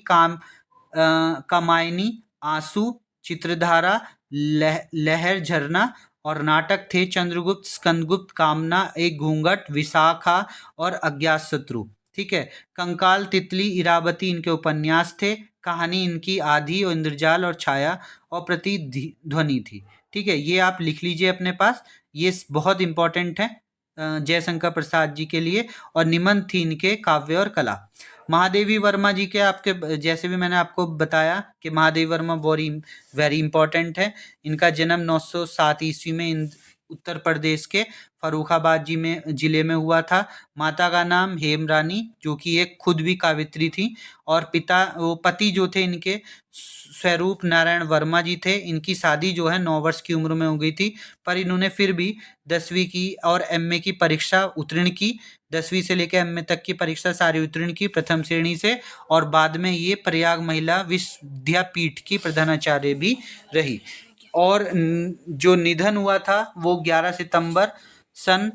कामायनी, आंसू, चित्रधारा, लहर झरना। और नाटक थे चंद्रगुप्त, स्कंदगुप्त, कामना, एक घूंघट, विशाखा और अज्ञातशत्रु, ठीक है। कंकाल, तितली, इरावती इनके उपन्यास थे। कहानी इनकी आधी और इंद्रजाल और छाया और प्रतिध्वनि थी, ठीक है। ये आप लिख लीजिए अपने पास, ये बहुत इंपॉर्टेंट है जयशंकर प्रसाद जी के लिए। और निबंध थी इनके काव्य और कला। महादेवी वर्मा जी के आपके जैसे भी मैंने आपको बताया कि Mahadevi Verma very very important है। इनका जन्म 907 ईस्वी में उत्तर प्रदेश के फर्रुखाबाद जी में जिले में हुआ था। माता का नाम हेमरानी, जो कि एक खुद भी कावित्री थी, और पति जो थे इनके स्वरूप नारायण वर्मा जी थे। इनकी शादी जो है 9 वर्ष की उम्र में हो गई थी, पर इन्होंने फिर भी 10वीं की और एमए की परीक्षा उत्तीर्ण की। 10वीं से लेकर एमए तक की परीक्षा सारी उत्तीर्ण की प्रथम श्रेणी से, और बाद में ये प्रयाग महिला विद्यापीठ की प्रधानाचार्य भी रही। और जो निधन हुआ था वो 11 सितंबर सन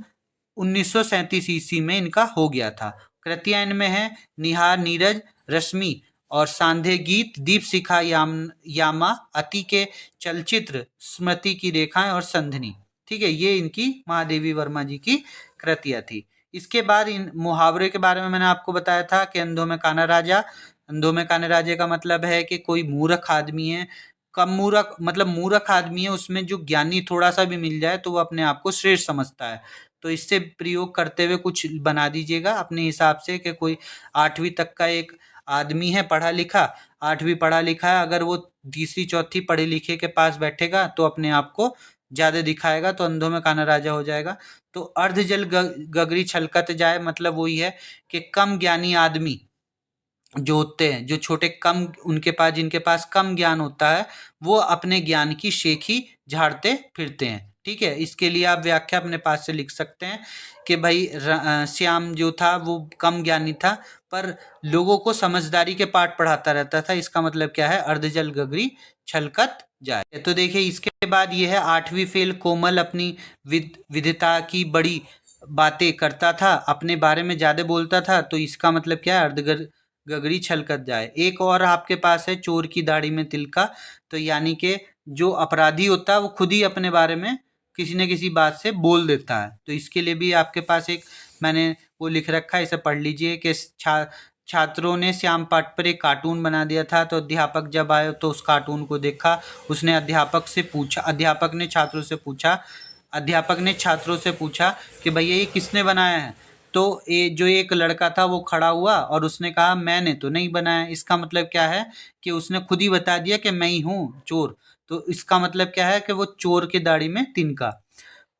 1937 ईस्वी में इनका हो गया था। कृतियां इनमें है निहार नीरज रश्मि और सांध्य गीत, दीपशिखा यामा, अति के चलचित्र, स्मृति की रेखाएं और संधनी। ठीक है, ये इनकी महादेवी वर्मा जी की कृतियां थी। इसके बाद इन मुहावरे के बारे में मैंने आपको बताया था कि अंधों में काना राजा। अंधों में काना राजा का मतलब है कि कोई मूर्ख आदमी है, कम मूर्ख मतलब मूर्ख आदमी है, उसमें जो ज्ञानी थोड़ा सा भी मिल जाए तो वो अपने आप को श्रेष्ठ समझता है। तो इससे प्रयोग करते हुए कुछ बना दीजिएगा अपने हिसाब से कि कोई 8वीं तक का एक आदमी है पढ़ा लिखा, 8वीं पढ़ा लिखा है, अगर वो तीसरी चौथी पढ़े लिखे के पास बैठेगा तो अपने आप को ज्यादा दिखाएगा, तो अंधों में काना राजा हो जाएगा। तो अर्ध जल गगरी छलकत जाए, मतलब वही है कि कम ज्ञानी आदमी जो होते हैं, जो छोटे कम उनके पास जिनके पास कम ज्ञान होता है, वो अपने ज्ञान की शेखी झाड़ते फिरते हैं। ठीक है, इसके लिए आप व्याख्या अपने पास से लिख सकते हैं कि भाई श्याम जो था वो कम ज्ञानी था, पर लोगों को समझदारी के पाठ पढ़ाता रहता था। इसका मतलब क्या है, अर्धजल गगरी छलकत जाए। तो देखिए इसके बाद ये है 8वीं फेल। कोमल अपनी विधता की बड़ी बातें करता था, अपने बारे में ज्यादा बोलता था, तो इसका मतलब क्या है, अर्ध गगरी छलकत जाए। एक और आपके पास है चोर की दाढ़ी में तिलका। तो यानी कि जो अपराधी होता है वो खुद ही अपने बारे में किसी न किसी बात से बोल देता है। तो इसके लिए भी आपके पास एक मैंने वो लिख रखा है, इसे पढ़ लीजिए कि छात्रों ने श्याम पाठ पर एक कार्टून बना दिया था। तो अध्यापक जब आए तो उस कार्टून को देखा, उसने अध्यापक ने छात्रों से पूछा कि भैया ये किसने बनाया है। तो ये जो एक लड़का था वो खड़ा हुआ और उसने कहा मैंने तो नहीं बनाया। इसका मतलब क्या है कि उसने खुद ही बता दिया कि मैं ही हूँ चोर। तो इसका मतलब क्या है कि वो चोर की दाढ़ी में तिनका।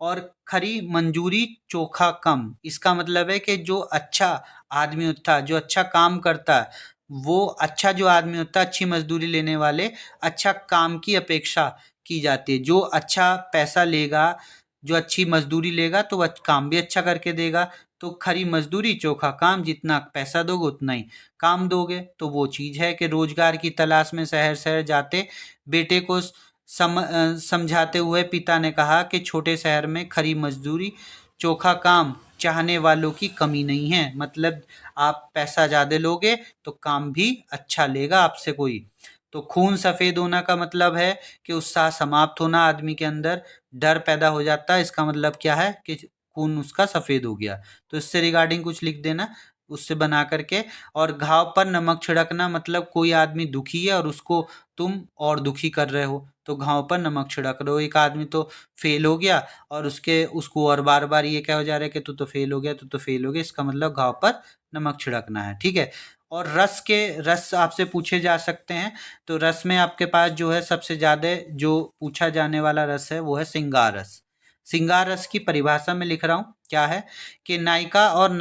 और खरी मंजूरी चोखा कम, इसका मतलब है कि जो अच्छा आदमी होता है, जो अच्छा काम करता है, वो अच्छा जो आदमी होता है, अच्छी मजदूरी लेने वाले, अच्छा काम की अपेक्षा की जाती है। जो अच्छा पैसा लेगा, जो अच्छी मजदूरी लेगा, तो वह काम भी अच्छा करके देगा। तो खरी मजदूरी चोखा काम, जितना पैसा दोगे उतना ही काम दोगे। तो वो चीज है कि रोजगार की तलाश में शहर शहर जाते बेटे को समझाते हुए पिता ने कहा कि छोटे शहर में खरी मजदूरी चोखा काम चाहने वालों की कमी नहीं है। मतलब आप पैसा ज्यादा लोगे तो काम भी अच्छा लेगा आपसे कोई। तो खून सफेद होना का मतलब है कि उत्साह समाप्त होना, आदमी के अंदर डर पैदा हो जाता है। इसका मतलब क्या है कि खून उसका सफेद हो गया। तो इससे रिगार्डिंग कुछ लिख देना उससे बना करके। और घाव पर नमक छिड़कना, मतलब कोई आदमी दुखी है और उसको तुम और दुखी कर रहे हो, तो घाव पर नमक छिड़क रहे हो। एक आदमी तो फेल हो गया और उसको और बार बार ये क्या हो जा रहा है कि तू तो फेल हो गया, तू तो फेल हो गया। इसका मतलब घाव पर नमक छिड़कना है। ठीक है। और रस आपसे पूछे जा सकते हैं। तो रस में आपके पास जो है सबसे ज्यादा जो पूछा जाने वाला रस है वो है श्रृंगार रस। श्रृंगार रस की परिभाषा में लिख रहा हूं, क्या है कि नायक और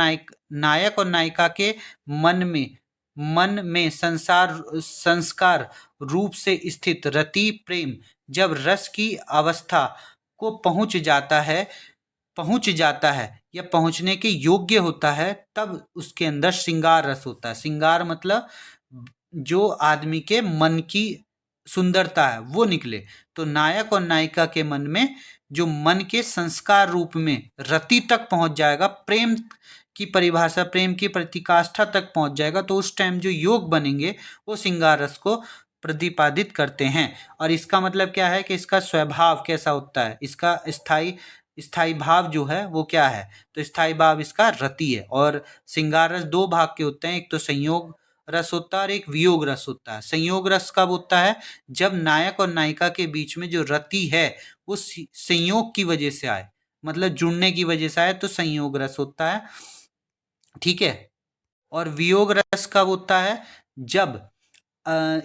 नायिका के मन में संस्कार रूप से स्थित रति प्रेम जब रस की अवस्था को पहुंच जाता है या पहुंचने के योग्य होता है, तब उसके अंदर श्रृंगार रस होता है। श्रृंगार मतलब जो आदमी के मन की सुंदरता है वो निकले। तो नायक और नायिका के मन में जो मन के संस्कार रूप में रति तक पहुंच जाएगा, प्रेम की परिभाषा, प्रेम की प्रतिकाष्ठा तक पहुंच जाएगा, तो उस टाइम जो योग बनेंगे वो श्रृंगार रस को प्रतिपादित करते हैं। और इसका मतलब क्या है कि इसका स्वभाव कैसा होता है, इसका स्थाई भाव जो है वो क्या है, तो स्थाई भाव इसका रति है। और श्रृंगार रस दो भाग के होते हैं, एक तो संयोग रस होता है और एक वियोग रस होता है। संयोग रस कब होता है, जब नायक और नायिका के बीच में जो रति है वो संयोग की वजह से आए, मतलब जुड़ने की वजह से आए, तो संयोग रस होता है। ठीक है। और वियोग रस कब होता है? जब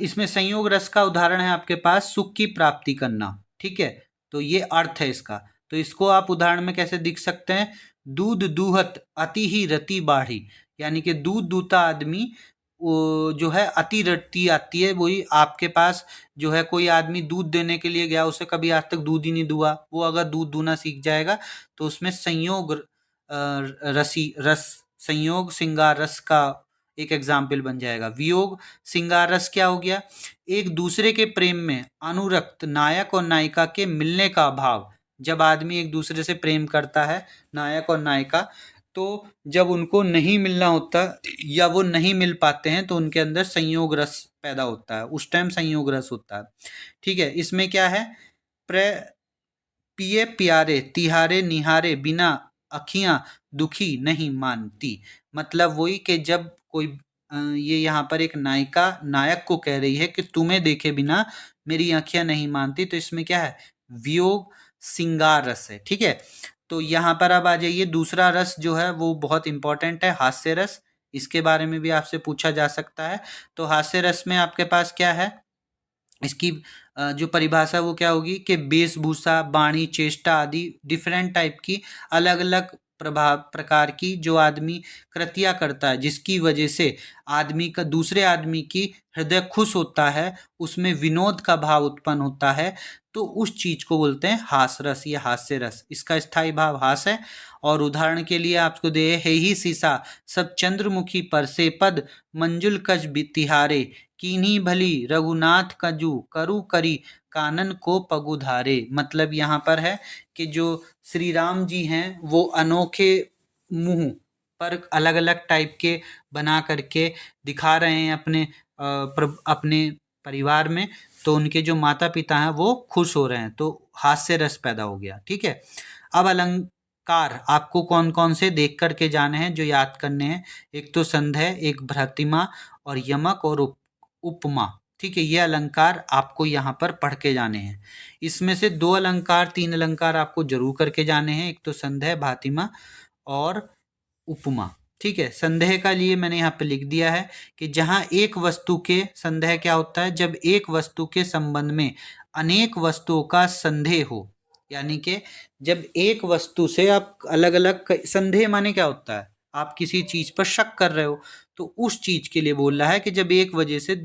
इसमें संयोग रस का उदाहरण है आपके पास सुख की प्राप्ति करना, ठीक है। तो ये अर्थ है इसका। तो इसको आप उदाहरण में कैसे दिख सकते हैं? दूध दूहत अति ही रति बाढ़ी, यानी कि दूध दूता आदमी वो जो है अति रति आती है। वही आपके पास जो है कोई आदमी दूध देने के लिए गया, उसे कभी आज तक दूध ही नहीं दुआ, वो अगर दूध दूना सीख जाएगा तो उसमें संयोग रसी रस संयोग श्रृंगार रस का एक एग्जाम्पल बन जाएगा। वियोग श्रृंगार रस क्या हो गया? एक दूसरे के प्रेम में अनुरक्त नायक और नायिका के मिलने का अभाव। जब आदमी एक दूसरे से प्रेम करता है, नायक और नायिका, तो जब उनको नहीं मिलना होता या वो नहीं मिल पाते हैं तो उनके अंदर संयोग रस पैदा होता है, उस टाइम संयोग रस होता है, ठीक है। इसमें क्या है? प्र पिए प्यारे तिहारे निहारे बिना अखियां दुखी नहीं मानती। मतलब वही कि जब कोई ये यहाँ पर एक नायिका नायक को कह रही है कि तुम्हें देखे बिना मेरी आंखें नहीं मानती। तो इसमें क्या है? वियोग श्रृंगार रस है, ठीक है। तो यहाँ पर अब आ जाइए, दूसरा रस जो है वो बहुत इंपॉर्टेंट है, हास्य रस। इसके बारे में भी आपसे पूछा जा सकता है। तो हास्य रस में आपके पास क्या है? इसकी जो परिभाषा वो क्या होगी कि वेशभूषा, वाणी, चेष्टा आदि डिफरेंट टाइप की अलग अलग प्रकार की जो आदमी कृतियाँ करता है, जिसकी वजह से आदमी का दूसरे आदमी की हृदय खुश होता है, उसमें विनोद का भाव उत्पन्न होता है, तो उस चीज को बोलते हैं हास रस या हास्य रस। इसका स्थायी भाव हास है। और उदाहरण के लिए आपको दे, हे ही सीसा सब चंद्रमुखी पर से पद मंजुल कज तिहारे कीन्ही भली रघुनाथ कजू करु करी कानन को पगुधारे। मतलब यहाँ पर है कि जो श्री राम जी हैं वो अनोखे मुंह पर अलग अलग टाइप के बना करके दिखा रहे हैं अपने परिवार में, तो उनके जो माता पिता हैं वो खुश हो रहे हैं, तो हास्य रस पैदा हो गया, ठीक है। अब अलंकार आपको कौन कौन से देख करके जाने हैं, जो याद करने हैं? एक तो संध्या, एक भ्रतिमा और यमक और उपमा, ठीक है। ये अलंकार आपको यहाँ पर पढ़ के जाने हैं। इसमें से 2 अलंकार 3 अलंकार आपको जरूर करके जाने हैं, एक तो संदेह, भातिमा और उपमा, ठीक है। संदेह का लिए मैंने यहाँ पे लिख दिया है कि जहाँ एक वस्तु के संदेह क्या होता है? जब एक वस्तु के संबंध में अनेक वस्तुओं का संदेह हो, यानी कि जब एक वस्तु से आप अलग अलग संदेह माने क्या होता है? आप किसी चीज पर शक कर रहे हो, तो उस चीज के लिए बोल रहा है कि जब एक वजह से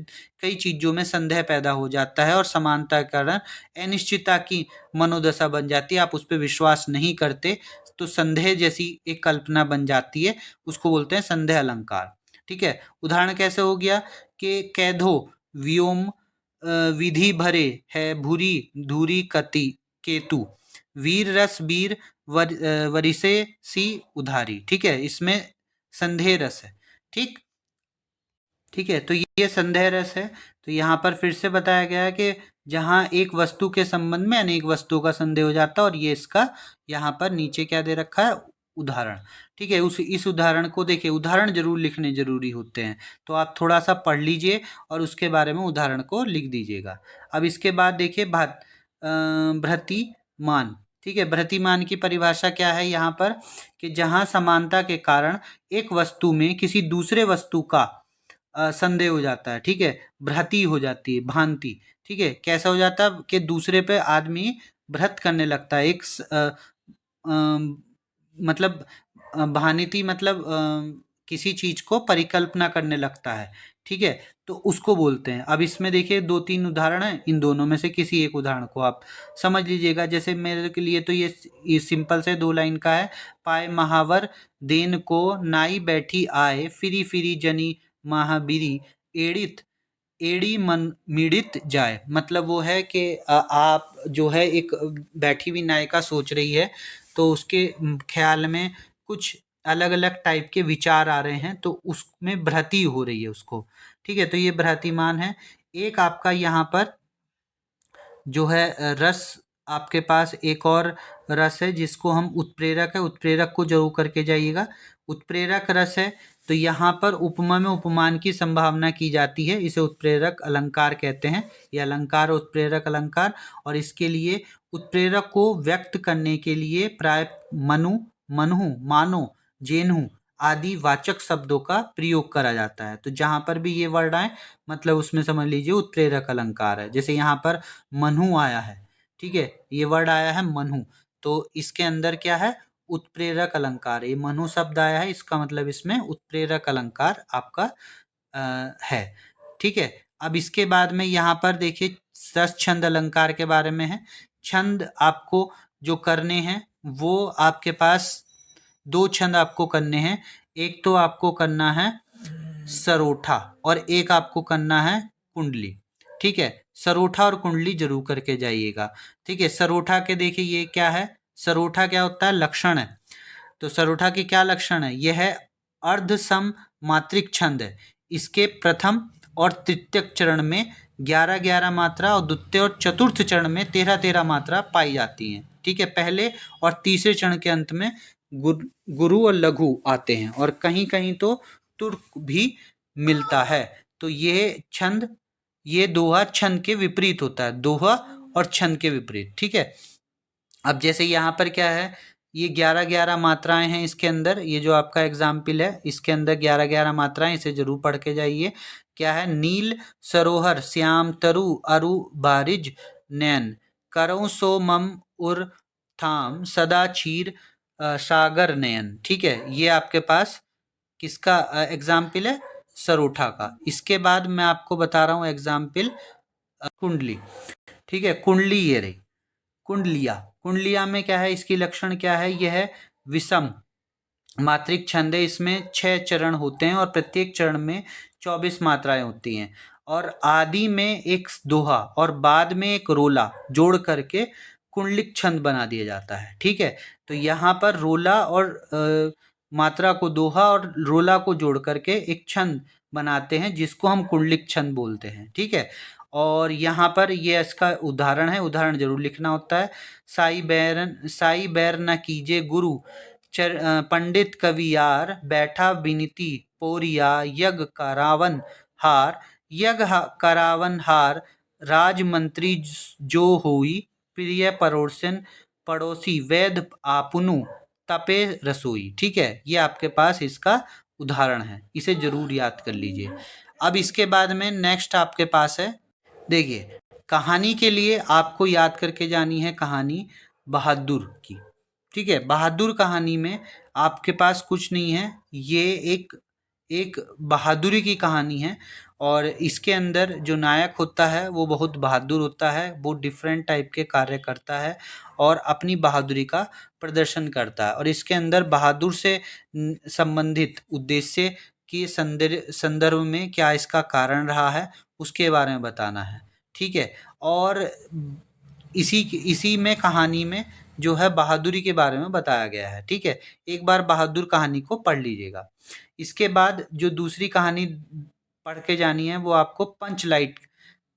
कई चीजों में संदेह पैदा हो जाता है और समानता के कारण अनिश्चितता की मनोदशा बन जाती है, आप उस पर विश्वास नहीं करते, तो संदेह जैसी एक कल्पना बन जाती है, उसको बोलते हैं संदेह अलंकार, ठीक है। उदाहरण कैसे हो गया कि कैधो व्योम विधि भरे है भूरी धूरी कति केतु वीर रस वीर वरिसे सी उधारी, ठीक है। इसमें संदेह रस है, ठीक ठीक है। तो ये संदेह रस है। तो यहाँ पर फिर से बताया गया है कि जहाँ एक वस्तु के संबंध में अनेक वस्तुओं का संदेह हो जाता है, और ये इसका यहाँ पर नीचे क्या दे रखा है? उदाहरण, ठीक है। इस उदाहरण को देखिए, उदाहरण जरूर लिखने जरूरी होते हैं, तो आप थोड़ा सा पढ़ लीजिए और उसके बारे में उदाहरण को लिख दीजिएगा। अब इसके बाद देखिए भ्रतिमान, ठीक है। भ्रतिमान की परिभाषा क्या है यहाँ पर? कि जहाँ समानता के कारण एक वस्तु में किसी दूसरे वस्तु का संदेह हो जाता है, ठीक है। भ्रांति हो जाती है, भ्रांति, ठीक है। कैसा हो जाता है कि दूसरे पे आदमी भ्रत करने लगता है, मतलब भानिति, मतलब किसी चीज को परिकल्पना करने लगता है, ठीक है। तो उसको बोलते हैं। अब इसमें देखिए 2-3 उदाहरण हैं, इन दोनों में से किसी एक उदाहरण को आप समझ लीजिएगा। जैसे मेरे के लिए तो ये सिंपल से 2 लाइन का है। पाए महावर देन को नाई बैठी आए फिरी फिरी जनी महाबीरी एड़ित एड़ी मन मीड़ित जाए। मतलब वो है कि आप जो है एक बैठी हुई नायिका सोच रही है, तो उसके ख्याल में कुछ अलग अलग टाइप के विचार आ रहे हैं, तो उसमें भ्रति हो रही है उसको, ठीक है। तो ये भ्रातिमान है। एक आपका यहाँ पर जो है रस, आपके पास एक और रस है जिसको हम उत्प्रेरक है, उत्प्रेरक को जरूर करके जाइएगा। उत्प्रेरक रस है, तो यहाँ पर उपमा में उपमान की संभावना की जाती है, इसे उत्प्रेरक अलंकार कहते हैं। यह अलंकार उत्प्रेरक अलंकार, और इसके लिए उत्प्रेरक को व्यक्त करने के लिए प्राय मनु, मनहु, मानो, जेनहु आदि वाचक शब्दों का प्रयोग करा जाता है। तो जहां पर भी ये वर्ड आए मतलब उसमें समझ लीजिए उत्प्रेरक अलंकार है। जैसे यहाँ पर मनु आया है, ठीक है, ये वर्ड आया है मनु, तो इसके अंदर क्या है, उत्प्रेरक अलंकार है। ये मनु शब्द आया है, इसका मतलब इसमें उत्प्रेरक अलंकार आपका है, ठीक है। अब इसके बाद में यहाँ पर देखिए 10 छंद अलंकार के बारे में है। छंद आपको जो करने हैं वो आपके पास 2 छंद आपको करने हैं। एक तो आपको करना है सरोठा और एक आपको करना है कुंडली, ठीक है। सरोठा और कुंडली जरूर करके जाइएगा, ठीक है। सरोठा के देखिए ये क्या है, सरोठा क्या होता है, लक्षण है। तो सरोठा की क्या लक्षण है, यह है अर्ध सम मात्रिक छंद है। इसके प्रथम और तृतीय चरण में 11-11 मात्रा और द्वितीय और चतुर्थ चरण में 13-13 मात्रा पाई जाती हैं, ठीक है। पहले और तीसरे चरण के अंत में गुरु और लघु आते हैं और कहीं कहीं तो तुर्क भी मिलता है। तो ये छंद, ये दोहा छंद के विपरीत होता है, दोहा और छंद के विपरीत, ठीक है। अब जैसे यहाँ पर क्या है, ये 11-11 मात्राएं हैं इसके अंदर, ये जो आपका एग्जाम्पल है इसके अंदर 11-11 मात्राएं, इसे जरूर पढ़ के जाइए। क्या है, नील सरोहर श्याम तरु अरु बारिज नैन करऊं सो मम उर थाम सदा क्षीर सागर नयन, ठीक है। ये आपके पास किसका एग्जाम्पल है, सरोठा का। इसके बाद मैं आपको बता रहा हूँ एग्जाम्पल कुंडली, ठीक है। कुंडली ये रही, कुंडलिया, कुंडलिया में क्या है, इसकी लक्षण क्या है, यह है विषम मात्रिक छंद है। इसमें 6 चरण होते हैं और प्रत्येक चरण में 24 मात्राएं होती हैं और आदि में एक दोहा और बाद में एक रोला जोड़ करके कुंडलिक छंद बना दिया जाता है, ठीक है। तो यहाँ पर रोला और मात्रा को, दोहा और रोला को जोड़ करके एक छंद बनाते हैं जिसको हम कुंडलिक छंद बोलते हैं, ठीक है। और यहाँ पर ये इसका उदाहरण है, उदाहरण जरूर लिखना होता है। साई बैर न कीजे गुरु पंडित कवियार बैठा बिनती पोरिया यज्ञ करावन हार यज्ञ करावन हार राजमंत्री जो हुई प्रिय पड़ोसन पड़ोसी वैद आपुनु तपे रसोई, ठीक है। ये आपके पास इसका उदाहरण है, इसे जरूर याद कर लीजिए। अब इसके बाद में नेक्स्ट आपके पास है, देखिए कहानी के लिए आपको याद करके जानी है कहानी बहादुर की, ठीक है। बहादुर कहानी में आपके पास कुछ नहीं है, ये एक बहादुरी की कहानी है और इसके अंदर जो नायक होता है वो बहुत बहादुर होता है, वो डिफरेंट टाइप के कार्य करता है और अपनी बहादुरी का प्रदर्शन करता है। और इसके अंदर बहादुर से संबंधित उद्देश्य के संदर्भ में क्या इसका कारण रहा है उसके बारे में बताना है, ठीक है। और इसी में कहानी में जो है बहादुरी के बारे में बताया गया है, ठीक है। एक बार बहादुर कहानी को पढ़ लीजिएगा। इसके बाद जो दूसरी कहानी पढ़ के जानी है वो आपको पंचलाइट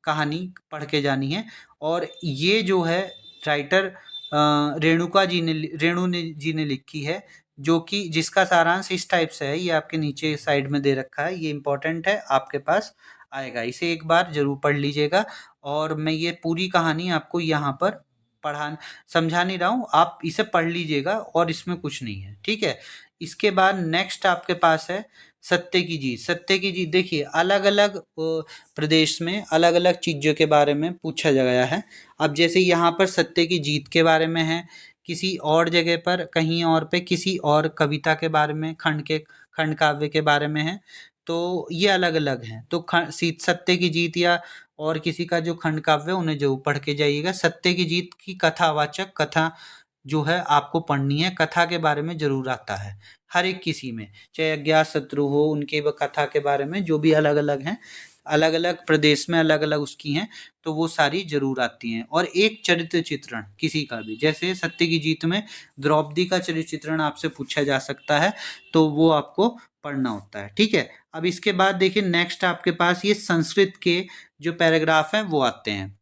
कहानी पढ़ के जानी है। और ये जो है राइटर रेणु जी ने लिखी है, जो कि जिसका सारांश इस टाइप से है, ये आपके नीचे साइड में दे रखा है, ये इंपॉर्टेंट है, आपके पास आएगा, इसे एक बार जरूर पढ़ लीजिएगा। और मैं ये पूरी कहानी आपको यहाँ पर समझा नहीं रहा हूँ, आप इसे पढ़ लीजिएगा और इसमें कुछ नहीं है, ठीक है। इसके बाद नेक्स्ट आपके पास है सत्य की जीत। सत्य की जीत देखिए अलग अलग प्रदेश में अलग अलग चीज़ों के बारे में पूछा गया है। अब जैसे यहाँ पर सत्य की जीत के बारे में है, किसी और जगह पर कहीं और पे किसी और कविता के बारे में, खंड काव्य के बारे में है, तो ये अलग अलग हैं। तो सत्य की जीत या और किसी का जो खंड काव्य उन्हें जरूर पढ़ के जाइएगा। सत्य की जीत की कथावाचक कथा जो है आपको पढ़नी है, कथा के बारे में जरूर आता है हर एक किसी में, चाहे अज्ञात शत्रु हो, उनके कथा के बारे में जो भी अलग अलग हैं, अलग अलग प्रदेश में अलग अलग उसकी हैं, तो वो सारी जरूर आती हैं। और एक चरित्र चित्रण किसी का भी, जैसे सत्य की जीत में द्रौपदी का चरित्र चित्रण आपसे पूछा जा सकता है, तो वो आपको पढ़ना होता है, ठीक है। अब इसके बाद देखिए नेक्स्ट आपके पास ये संस्कृत के जो पैराग्राफ हैं वो आते हैं।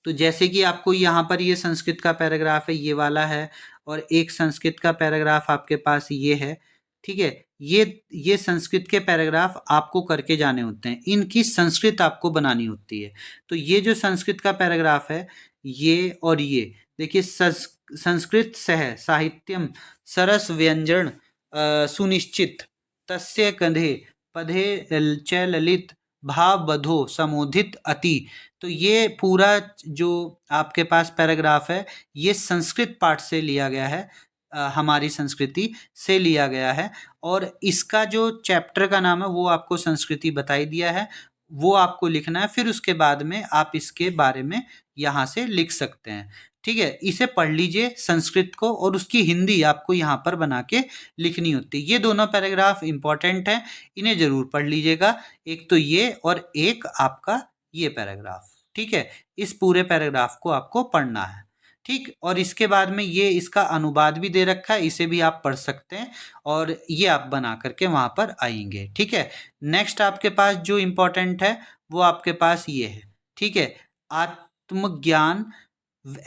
तो जैसे कि आपको यहाँ पर ये संस्कृत का पैराग्राफ है, ये वाला है, और एक संस्कृत का पैराग्राफ आपके पास ये है, ठीक है। ये संस्कृत के पैराग्राफ आपको करके जाने होते हैं, इनकी संस्कृत आपको बनानी होती है। तो ये जो संस्कृत का पैराग्राफ है ये और ये देखिए, संस्कृत सह साहित्यम सरस व्यंजन सुनिश्चित, तस्य कंधे पधे च ललित भावबधो समोधित अति। तो ये पूरा जो आपके पास पैराग्राफ है ये संस्कृत पाठ से लिया गया है, हमारी संस्कृति से लिया गया है। और इसका जो चैप्टर का नाम है वो आपको संस्कृति बताई दिया है, वो आपको लिखना है। फिर उसके बाद में आप इसके बारे में यहाँ से लिख सकते हैं। ठीक है, इसे पढ़ लीजिए संस्कृत को, और उसकी हिंदी आपको यहाँ पर बना के लिखनी होती है। ये दोनों पैराग्राफ इंपॉर्टेंट हैं, इन्हें जरूर पढ़ लीजिएगा। एक तो ये और एक आपका ये पैराग्राफ। ठीक है, इस पूरे पैराग्राफ को आपको पढ़ना है। ठीक, और इसके बाद में ये इसका अनुवाद भी दे रखा है, इसे भी आप पढ़ सकते हैं और ये आप बना करके वहां पर आएंगे। ठीक है, नेक्स्ट आपके पास जो इम्पोर्टेंट है वो आपके पास ये है। ठीक है, आत्मज्ञान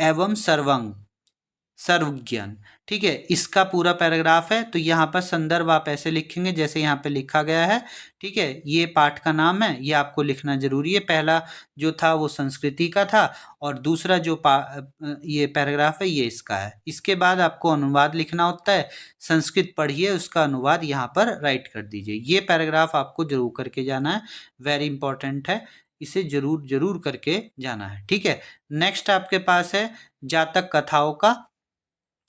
एवं सर्वज्ञान। ठीक है, इसका पूरा पैराग्राफ है। तो यहाँ पर संदर्भ आप ऐसे लिखेंगे जैसे यहाँ पे लिखा गया है। ठीक है, ये पाठ का नाम है, ये आपको लिखना जरूरी है। पहला जो था वो संस्कृति का था और दूसरा जो ये पैराग्राफ है ये इसका है। इसके बाद आपको अनुवाद लिखना होता है, संस्कृत पढ़िए, उसका अनुवाद यहाँ पर राइट कर दीजिए। ये पैराग्राफ आपको जरूर करके जाना है, वेरी इंपॉर्टेंट है, इसे जरूर जरूर करके जाना है। ठीक है, नेक्स्ट आपके पास है जातक कथाओं का।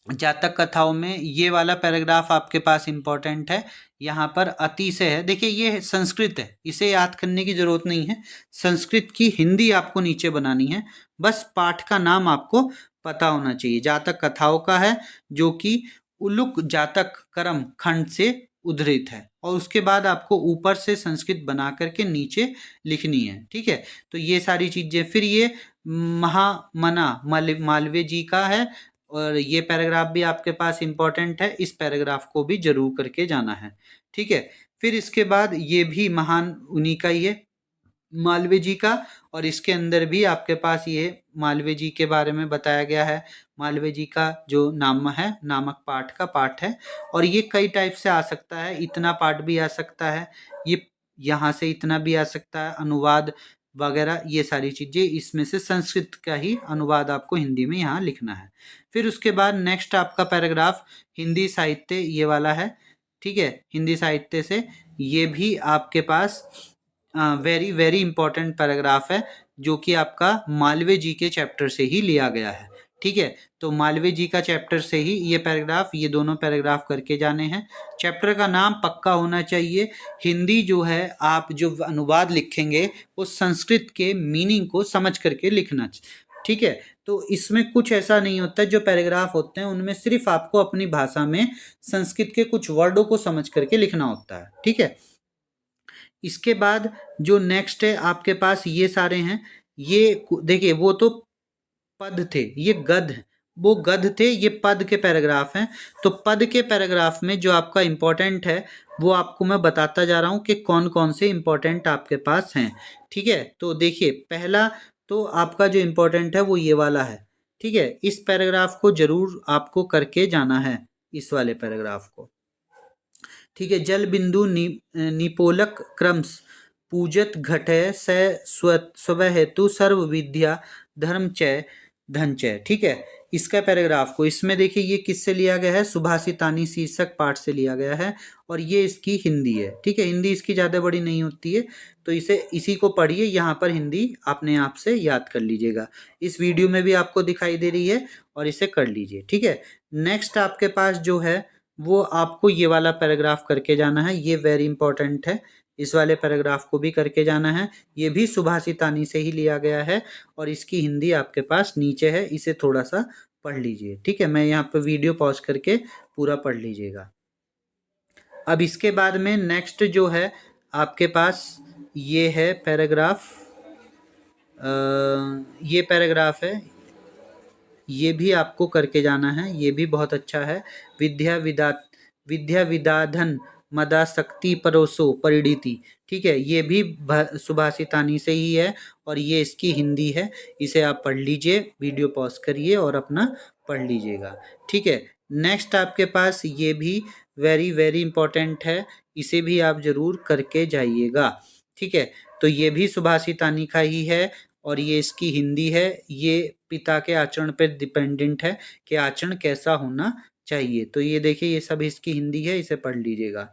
जातक कथाओं में ये वाला पैराग्राफ आपके पास इंपॉर्टेंट है। यहाँ पर अति से है, देखिए ये संस्कृत है, इसे याद करने की जरूरत नहीं है। संस्कृत की हिंदी आपको नीचे बनानी है, बस पाठ का नाम आपको पता होना चाहिए। जातक कथाओं का है जो कि उलुक जातक कर्म खंड से उद्धृत है, और उसके बाद आपको ऊपर से संस्कृत बना करके नीचे लिखनी है। ठीक है, तो ये सारी चीजें। फिर ये महामना मालवीय जी का है, और ये पैराग्राफ भी आपके पास इंपॉर्टेंट है, इस पैराग्राफ को भी जरूर करके जाना है। ठीक है, फिर इसके बाद ये भी महान उन्हीं का ही है, मालवीय जी का, और इसके अंदर भी आपके पास ये मालवीय जी के बारे में बताया गया है। मालवीय जी का जो नाम है, नामक पाठ का पाठ है, और ये कई टाइप से आ सकता है। इतना पाठ भी आ सकता है, ये यहाँ से इतना भी आ सकता है, अनुवाद वगैरह ये सारी चीजें। इसमें से संस्कृत का ही अनुवाद आपको हिंदी में यहाँ लिखना है। फिर उसके बाद नेक्स्ट आपका पैराग्राफ हिंदी साहित्य ये वाला है। ठीक है, हिंदी साहित्य से ये भी आपके पास वेरी वेरी इंपॉर्टेंट पैराग्राफ है, जो कि आपका मालवीय जी के चैप्टर से ही लिया गया है। ठीक है, तो मालवीय जी का चैप्टर से ही ये पैराग्राफ, ये दोनों पैराग्राफ करके जाने हैं। चैप्टर का नाम पक्का होना चाहिए। हिंदी जो है आप जो अनुवाद लिखेंगे वो संस्कृत के मीनिंग को समझ करके लिखना। ठीक है, तो इसमें कुछ ऐसा नहीं होता, जो पैराग्राफ होते हैं उनमें सिर्फ आपको अपनी भाषा में संस्कृत के कुछ वर्डों को समझ करके लिखना होता है। ठीक है, इसके बाद जो नेक्स्ट है आपके पास ये सारे हैं। ये देखिए, वो तो पद थे, ये गद है, वो गद थे, ये पद के पैराग्राफ हैं। तो पद के पैराग्राफ में जो आपका इंपॉर्टेंट है वो आपको मैं बताता जा रहा हूँ कि कौन कौन से इंपॉर्टेंट आपके पास हैं। ठीक है, तो देखिए, पहला तो आपका जो इंपॉर्टेंट है वो ये वाला है। ठीक है, इस पैराग्राफ को जरूर आपको करके जाना है, इस वाले पैराग्राफ को। ठीक है, जल बिंदु निपोलक क्रमस पूजत घटय स स्व हेतु सर्व विद्या धर्म चय धन चय। ठीक है, इसका पैराग्राफ को, इसमें देखिए ये किससे लिया गया है, सुभाषितानी शीर्षक पाठ से लिया गया है, और ये इसकी हिंदी है। ठीक है, हिंदी इसकी ज़्यादा बड़ी नहीं होती है, तो इसी को पढ़िए, यहाँ पर हिंदी अपने आप से याद कर लीजिएगा। इस वीडियो में भी आपको दिखाई दे रही है, और इसे कर लीजिए। ठीक है, नेक्स्ट आपके पास जो है वो आपको ये वाला पैराग्राफ करके जाना है, ये वेरी इंपॉर्टेंट है, इस वाले पैराग्राफ को भी करके जाना है। ये भी सुभाषितानी से ही लिया गया है, और इसकी हिंदी आपके पास नीचे है, इसे थोड़ा सा पढ़ लीजिए। ठीक है, मैं यहाँ पर वीडियो पॉज करके पूरा पढ़ लीजिएगा। अब इसके बाद में नेक्स्ट जो है आपके पास ये है पैराग्राफ, ये पैराग्राफ है, ये भी आपको करके जाना है, ये भी बहुत अच्छा है। विद्या विदाधन मदासक्ति परोसो परिणीति। ठीक है, ये भी सुभाषितानी से ही है, और ये इसकी हिंदी है, इसे आप पढ़ लीजिए, वीडियो पॉज करिए और अपना पढ़ लीजिएगा। ठीक है, नेक्स्ट आपके पास ये भी वेरी वेरी इंपॉर्टेंट है, इसे भी आप जरूर करके जाइएगा। ठीक है, तो ये भी सुभाषितानी का ही है, और ये इसकी हिंदी है। ये पिता के आचरण पर डिपेंडेंट है कि आचरण कैसा होना चाहिए। तो ये देखिए ये सब इसकी हिंदी है, इसे पढ़ लीजिएगा।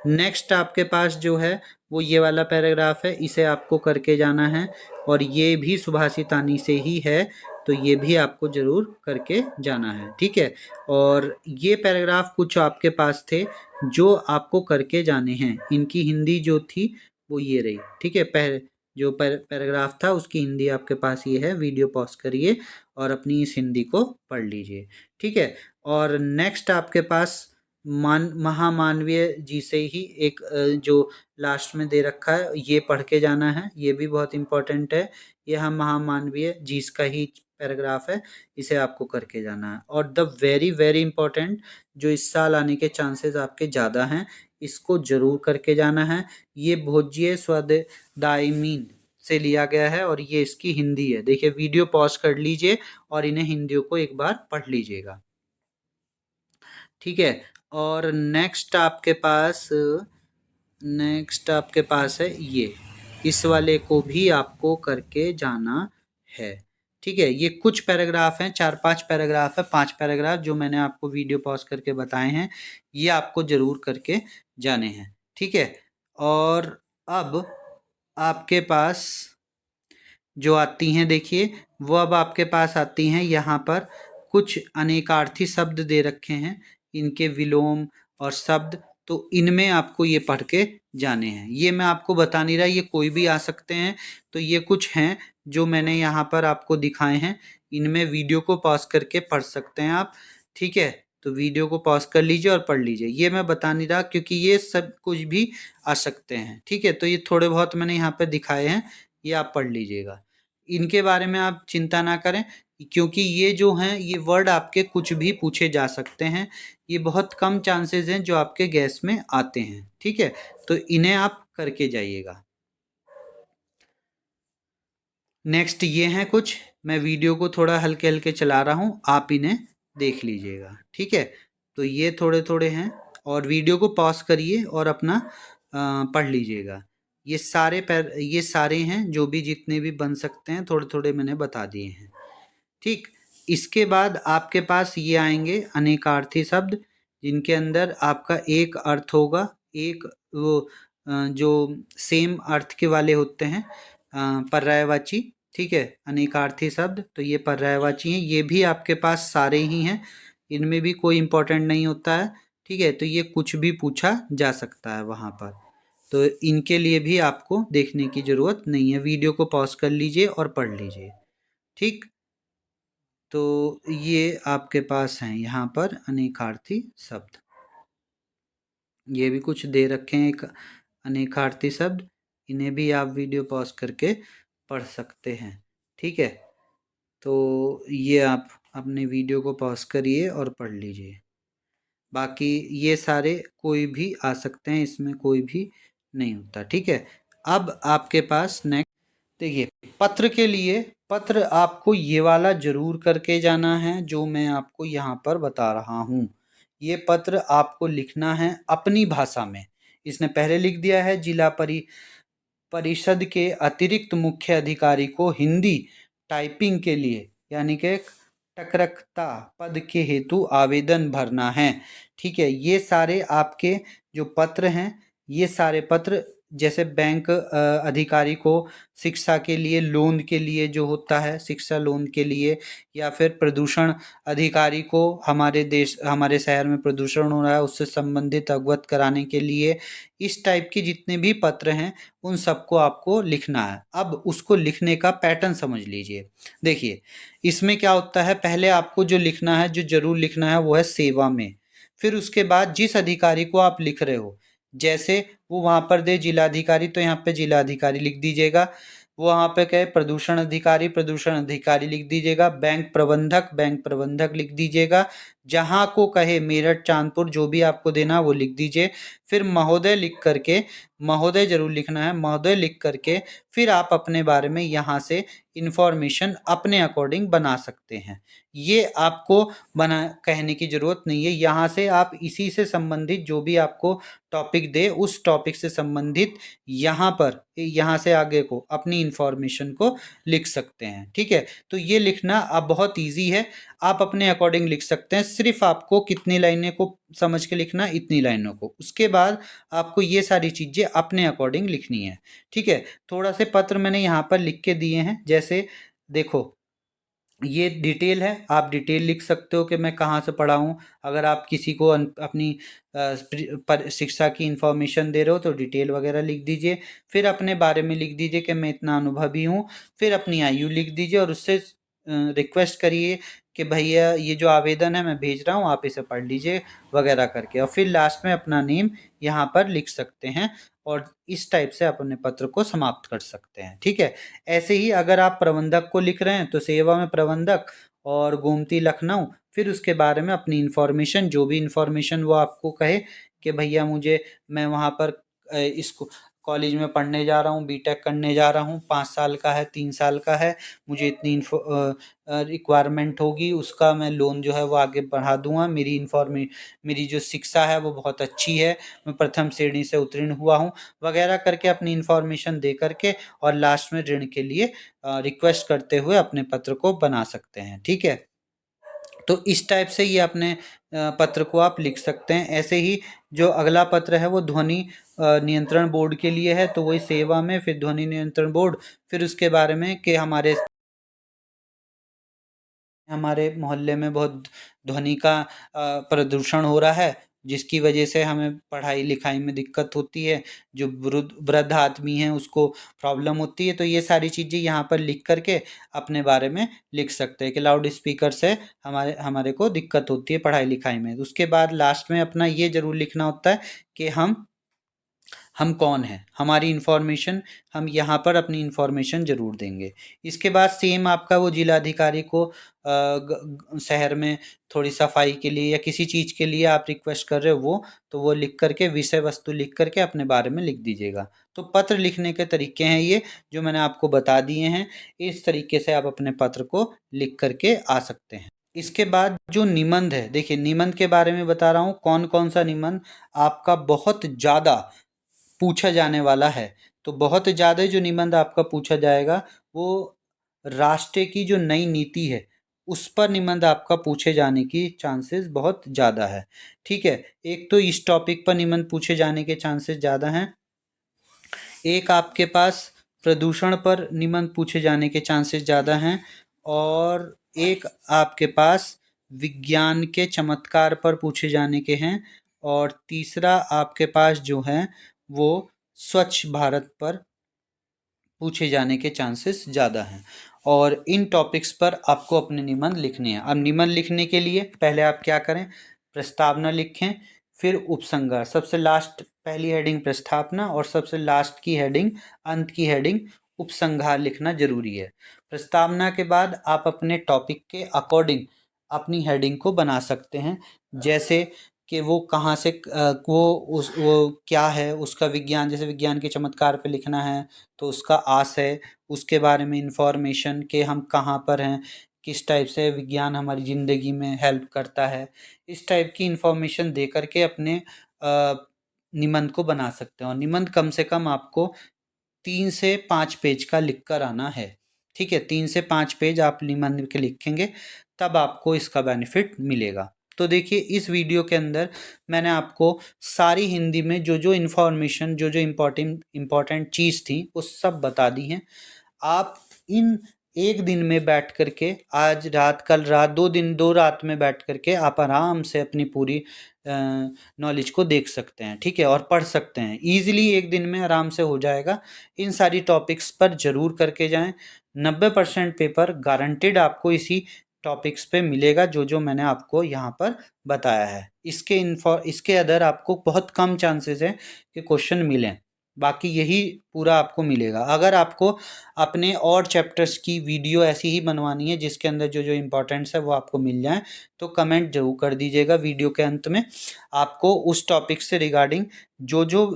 नेक्स्ट आपके पास जो है वो ये वाला पैराग्राफ है, इसे आपको करके जाना है और ये भी सुभाषितानी से ही है, तो ये भी आपको जरूर करके जाना है, ठीक है। और ये पैराग्राफ कुछ आपके पास थे जो आपको करके जाने हैं, इनकी हिंदी जो थी वो ये रही, ठीक है। जो पैराग्राफ था उसकी हिंदी आपके पास ये है, वीडियो पॉज करिए और अपनी इस हिंदी को पढ़ लीजिए, ठीक है। और नेक्स्ट आपके पास महामानवीय जी से ही एक जो लास्ट में दे रखा है ये पढ़ के जाना है, ये भी बहुत इंपॉर्टेंट है। यह महामानवीय जी का ही पैराग्राफ है, इसे आपको करके जाना है। और द वेरी वेरी इंपॉर्टेंट जो इस साल आने के चांसेस आपके ज़्यादा हैं, इसको जरूर करके जाना है। ये भोज्य स्वदाइमीन से लिया गया है और ये इसकी हिंदी है। देखिए वीडियो पॉज कर लीजिए और इन्हें हिंदियों को एक बार पढ़ लीजिएगा, ठीक है। और नेक्स्ट आपके पास है ये, इस वाले को भी आपको करके जाना है, ठीक है। ये कुछ पैराग्राफ हैं, 4-5 पैराग्राफ है, 5 पैराग्राफ जो मैंने आपको वीडियो पॉज करके बताए हैं, ये आपको जरूर करके जाने हैं, ठीक है। और अब आपके पास जो आती हैं, देखिए वो अब आपके पास आती हैं, यहाँ पर कुछ अनेकार्थी शब्द दे रखे हैं, इनके विलोम और शब्द, तो इनमें आपको ये पढ़ के जाने हैं। ये मैं आपको बता नहीं रहा, ये कोई भी आ सकते हैं, तो ये कुछ हैं जो मैंने यहाँ पर आपको दिखाए हैं, इनमें वीडियो को पॉज करके पढ़ सकते हैं आप, ठीक है। तो वीडियो को पॉज कर लीजिए और पढ़ लीजिए, ये मैं बता नहीं रहा क्योंकि ये सब कुछ भी आ सकते हैं, ठीक है। तो ये थोड़े बहुत मैंने यहाँ पर दिखाए हैं, ये आप पढ़ लीजिएगा। इनके बारे में आप चिंता ना करें क्योंकि ये जो हैं ये वर्ड आपके कुछ भी पूछे जा सकते हैं, ये बहुत कम चांसेस हैं जो आपके गैस में आते हैं, ठीक है। तो इन्हें आप करके जाइएगा। नेक्स्ट ये हैं कुछ, मैं वीडियो को थोड़ा हल्के हल्के चला रहा हूँ, आप इन्हें देख लीजिएगा, ठीक है। तो ये थोड़े थोड़े हैं और वीडियो को पॉज करिए और अपना पढ़ लीजिएगा। ये सारे हैं जो भी जितने भी बन सकते हैं, थोड़े थोड़े मैंने बता दिए हैं, ठीक। इसके बाद आपके पास ये आएंगे अनेकार्थी शब्द, जिनके अंदर आपका एक अर्थ होगा, एक वो जो सेम अर्थ के वाले होते हैं, पर्यायवाची, ठीक है। अनेकार्थी शब्द तो ये पर्यायवाची हैं, ये भी आपके पास सारे ही हैं, इनमें भी कोई इम्पोर्टेंट नहीं होता है, ठीक है। तो ये कुछ भी पूछा जा सकता है वहाँ पर, तो इनके लिए भी आपको देखने की ज़रूरत नहीं है, वीडियो को पॉज कर लीजिए और पढ़ लीजिए, ठीक। तो ये आपके पास हैं यहाँ पर अनेकार्थी शब्द, ये भी कुछ दे रखे हैं एक अनेकार्थी शब्द, इन्हें भी आप वीडियो पॉज करके पढ़ सकते हैं, ठीक है। तो ये आप अपने वीडियो को पॉज करिए और पढ़ लीजिए। बाकी ये सारे कोई भी आ सकते हैं, इसमें कोई भी नहीं होता, ठीक है। अब आपके पास नेक्स्ट देखिए, पत्र के लिए पत्र आपको ये वाला जरूर करके जाना है जो मैं आपको यहाँ पर बता रहा हूँ। ये पत्र आपको लिखना है अपनी भाषा में। इसने पहले लिख दिया है परिषद के अतिरिक्त मुख्य अधिकारी को हिंदी टाइपिंग के लिए यानी कि टकरकता पद के हेतु आवेदन भरना है, ठीक है। ये सारे आपके जो पत्र हैं, ये सारे पत्र जैसे बैंक अधिकारी को शिक्षा के लिए लोन के लिए जो होता है, शिक्षा लोन के लिए, या फिर प्रदूषण अधिकारी को हमारे शहर में प्रदूषण हो रहा है उससे संबंधित अवगत कराने के लिए, इस टाइप की जितने भी पत्र हैं उन सबको आपको लिखना है। अब उसको लिखने का पैटर्न समझ लीजिए। देखिए इसमें क्या होता है, पहले आपको जो लिखना है, जो जरूर लिखना है वो है सेवा में। फिर उसके बाद जिस अधिकारी को आप लिख रहे हो, जैसे वो वहाँ पर दे जिलाधिकारी तो यहाँ पे जिलाधिकारी लिख दीजिएगा, वो वहाँ पे कहे प्रदूषण अधिकारी लिख दीजिएगा, बैंक प्रबंधक लिख दीजिएगा, जहाँ को कहे मेरठ चांदपुर जो भी आपको देना वो लिख दीजिए। फिर महोदय लिख करके, महोदय जरूर लिखना है, महोदय लिख करके फिर आप अपने बारे में यहाँ से इंफॉर्मेशन अपने अकॉर्डिंग बना सकते हैं। ये आपको बना कहने की ज़रूरत नहीं है, यहाँ से आप इसी से संबंधित जो भी आपको टॉपिक दे उस टॉपिक से संबंधित यहाँ से आगे को अपनी इंफॉर्मेशन को लिख सकते हैं, ठीक है। तो ये लिखना अब बहुत इजी है, आप अपने अकॉर्डिंग लिख सकते हैं। सिर्फ आपको कितनी लाइनें को समझ के लिखना, इतनी लाइनों को। उसके बाद आपको ये सारी चीज़ें अपने अकॉर्डिंग लिखनी है, ठीक है। थोड़ा से पत्र मैंने यहाँ पर लिख के दिए हैं, जैसे देखो ये डिटेल है, आप डिटेल लिख सकते हो कि मैं कहाँ से पढ़ा हूँ। अगर आप किसी को अपनी शिक्षा की इन्फॉर्मेशन दे रहे हो तो डिटेल वगैरह लिख दीजिए। फिर अपने बारे में लिख दीजिए कि मैं इतना अनुभवी हूँ। फिर अपनी आयु लिख दीजिए और उससे रिक्वेस्ट करिए कि भैया ये जो आवेदन है मैं भेज रहा हूँ, आप इसे पढ़ लीजिए वगैरह करके। और फिर लास्ट में अपना नेम यहाँ पर लिख सकते हैं और इस टाइप से आप अपने पत्र को समाप्त कर सकते हैं, ठीक है। ऐसे ही अगर आप प्रबंधक को लिख रहे हैं तो सेवा में प्रबंधक और गोमती लखनऊ, फिर उसके बारे में अपनी इन्फॉर्मेशन, जो भी इन्फॉर्मेशन वो आपको कहे कि भैया मुझे, मैं वहाँ पर इस कॉलेज में पढ़ने जा रहा हूँ, बीटेक करने जा रहा हूँ, 5 साल का है, 3 साल का है, मुझे इतनी रिक्वायरमेंट होगी, उसका मैं लोन जो है वो आगे बढ़ा दूंगा, मेरी जो शिक्षा है वो बहुत अच्छी है, मैं प्रथम श्रेणी से उत्तीर्ण हुआ हूँ वगैरह करके अपनी इन्फॉर्मेशन दे करके और लास्ट में ऋण के लिए रिक्वेस्ट करते हुए अपने पत्र को बना सकते हैं, ठीक है। तो इस टाइप से ये अपने पत्र को आप लिख सकते हैं। ऐसे ही जो अगला पत्र है वो ध्वनि नियंत्रण बोर्ड के लिए है, तो वही सेवा में फिर ध्वनि नियंत्रण बोर्ड, फिर उसके बारे में कि हमारे हमारे मोहल्ले में बहुत ध्वनि का प्रदूषण हो रहा है, जिसकी वजह से हमें पढ़ाई लिखाई में दिक्कत होती है, जो वृद्ध आदमी हैं उसको प्रॉब्लम होती है। तो ये सारी चीज़ें यहाँ पर लिख करके अपने बारे में लिख सकते हैं कि लाउड स्पीकर से हमारे हमारे को दिक्कत होती है पढ़ाई लिखाई में। उसके बाद लास्ट में अपना ये ज़रूर लिखना होता है कि हम कौन हैं, हमारी इन्फॉर्मेशन, हम यहाँ पर अपनी इन्फॉर्मेशन ज़रूर देंगे। इसके बाद सेम आपका वो जिलाधिकारी को शहर में थोड़ी सफाई के लिए या किसी चीज़ के लिए आप रिक्वेस्ट कर रहे हो तो वो लिख करके, विषय वस्तु लिख करके अपने बारे में लिख दीजिएगा। तो पत्र लिखने के तरीके हैं ये, जो मैंने आपको बता दिए हैं। इस तरीके से आप अपने पत्र को लिख करके आ सकते हैं। इसके बाद जो निबंध है, देखिए निबंध के बारे में बता रहा हूँ, कौन कौन सा निबंध आपका बहुत ज़्यादा पूछा जाने वाला है। तो बहुत ज़्यादा जो निबंध आपका पूछा जाएगा वो राष्ट्र की जो नई नीति है उस पर निबंध आपका पूछे जाने की चांसेस बहुत ज़्यादा है, ठीक है। एक तो इस टॉपिक पर निबंध पूछे जाने के चांसेस ज़्यादा हैं। एक आपके पास प्रदूषण पर निबंध पूछे जाने के चांसेस ज़्यादा हैं, और एक आपके पास विज्ञान के चमत्कार पर पूछे जाने के हैं, और तीसरा आपके पास जो है वो स्वच्छ भारत पर पूछे जाने के चांसेस ज़्यादा हैं। और इन टॉपिक्स पर आपको अपने निबंध लिखने हैं। अब निबंध लिखने के लिए पहले आप क्या करें, प्रस्तावना लिखें, फिर उपसंहार, सबसे लास्ट पहली हेडिंग प्रस्तावना और सबसे लास्ट की हेडिंग, अंत की हेडिंग उपसंहार लिखना जरूरी है। प्रस्तावना के बाद आप अपने टॉपिक के अकॉर्डिंग अपनी हेडिंग को बना सकते हैं, जैसे कि वो कहाँ से वो क्या है उसका विज्ञान, जैसे विज्ञान के चमत्कार पे लिखना है तो उसका आस है, उसके बारे में इंफॉर्मेशन कि हम कहाँ पर हैं, किस टाइप से विज्ञान हमारी ज़िंदगी में हेल्प करता है, इस टाइप की इंफॉर्मेशन दे करके अपने निबंध को बना सकते हैं। और निबंध कम से कम आपको 3 से 5 पेज का लिख कर आना है, ठीक है। 3 से 5 पेज आप निबंध के लिखेंगे तब आपको इसका बेनिफिट मिलेगा। तो देखिए इस वीडियो के अंदर मैंने आपको सारी हिंदी में जो जो इन्फॉर्मेशन, जो जो इम्पोर्टेंट चीज़ थी वो सब बता दी हैं। आप इन एक दिन में बैठ करके, आज रात कल रात, 2 दिन 2 रात में बैठ करके आप आराम से अपनी पूरी नॉलेज को देख सकते हैं, ठीक है, और पढ़ सकते हैं ईजिली। एक दिन में आराम से हो जाएगा। इन सारी टॉपिक्स पर ज़रूर करके जाएं। 90% पेपर गारंटेड आपको इसी टॉपिक्स पे मिलेगा जो जो मैंने आपको यहाँ पर बताया है। इसके अदर आपको बहुत कम चांसेस है कि क्वेश्चन मिलें, बाकी यही पूरा आपको मिलेगा। अगर आपको अपने और चैप्टर्स की वीडियो ऐसी ही बनवानी है जिसके अंदर जो जो इम्पोर्टेंट्स है वो आपको मिल जाए तो कमेंट जरूर कर दीजिएगा। वीडियो के अंत में आपको उस टॉपिक से रिगार्डिंग जो जो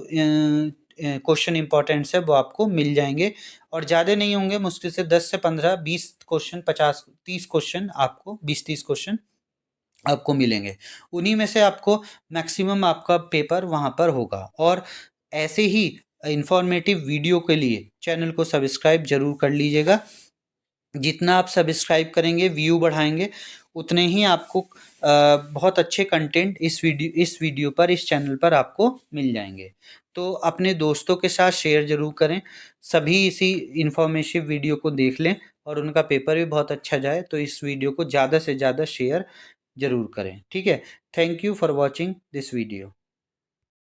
क्वेश्चन इंपॉर्टेंट्स है वो आपको मिल जाएंगे, और ज़्यादा नहीं होंगे, मुश्किल से 10 से 15 20 क्वेश्चन, 50 30 क्वेश्चन आपको, 20-30 क्वेश्चन आपको मिलेंगे। उन्हीं में से आपको मैक्सिमम आपका पेपर वहाँ पर होगा। और ऐसे ही इंफॉर्मेटिव वीडियो के लिए चैनल को सब्सक्राइब जरूर कर लीजिएगा। जितना आप सब्सक्राइब करेंगे, व्यू बढ़ाएंगे, उतने ही आपको बहुत अच्छे कंटेंट इस वीडियो पर, इस चैनल पर आपको मिल जाएंगे। तो अपने दोस्तों के साथ शेयर ज़रूर करें, सभी इसी इन्फॉर्मेटिव वीडियो को देख लें और उनका पेपर भी बहुत अच्छा जाए। तो इस वीडियो को ज़्यादा से ज़्यादा शेयर ज़रूर करें, ठीक है। Thank you for watching this video.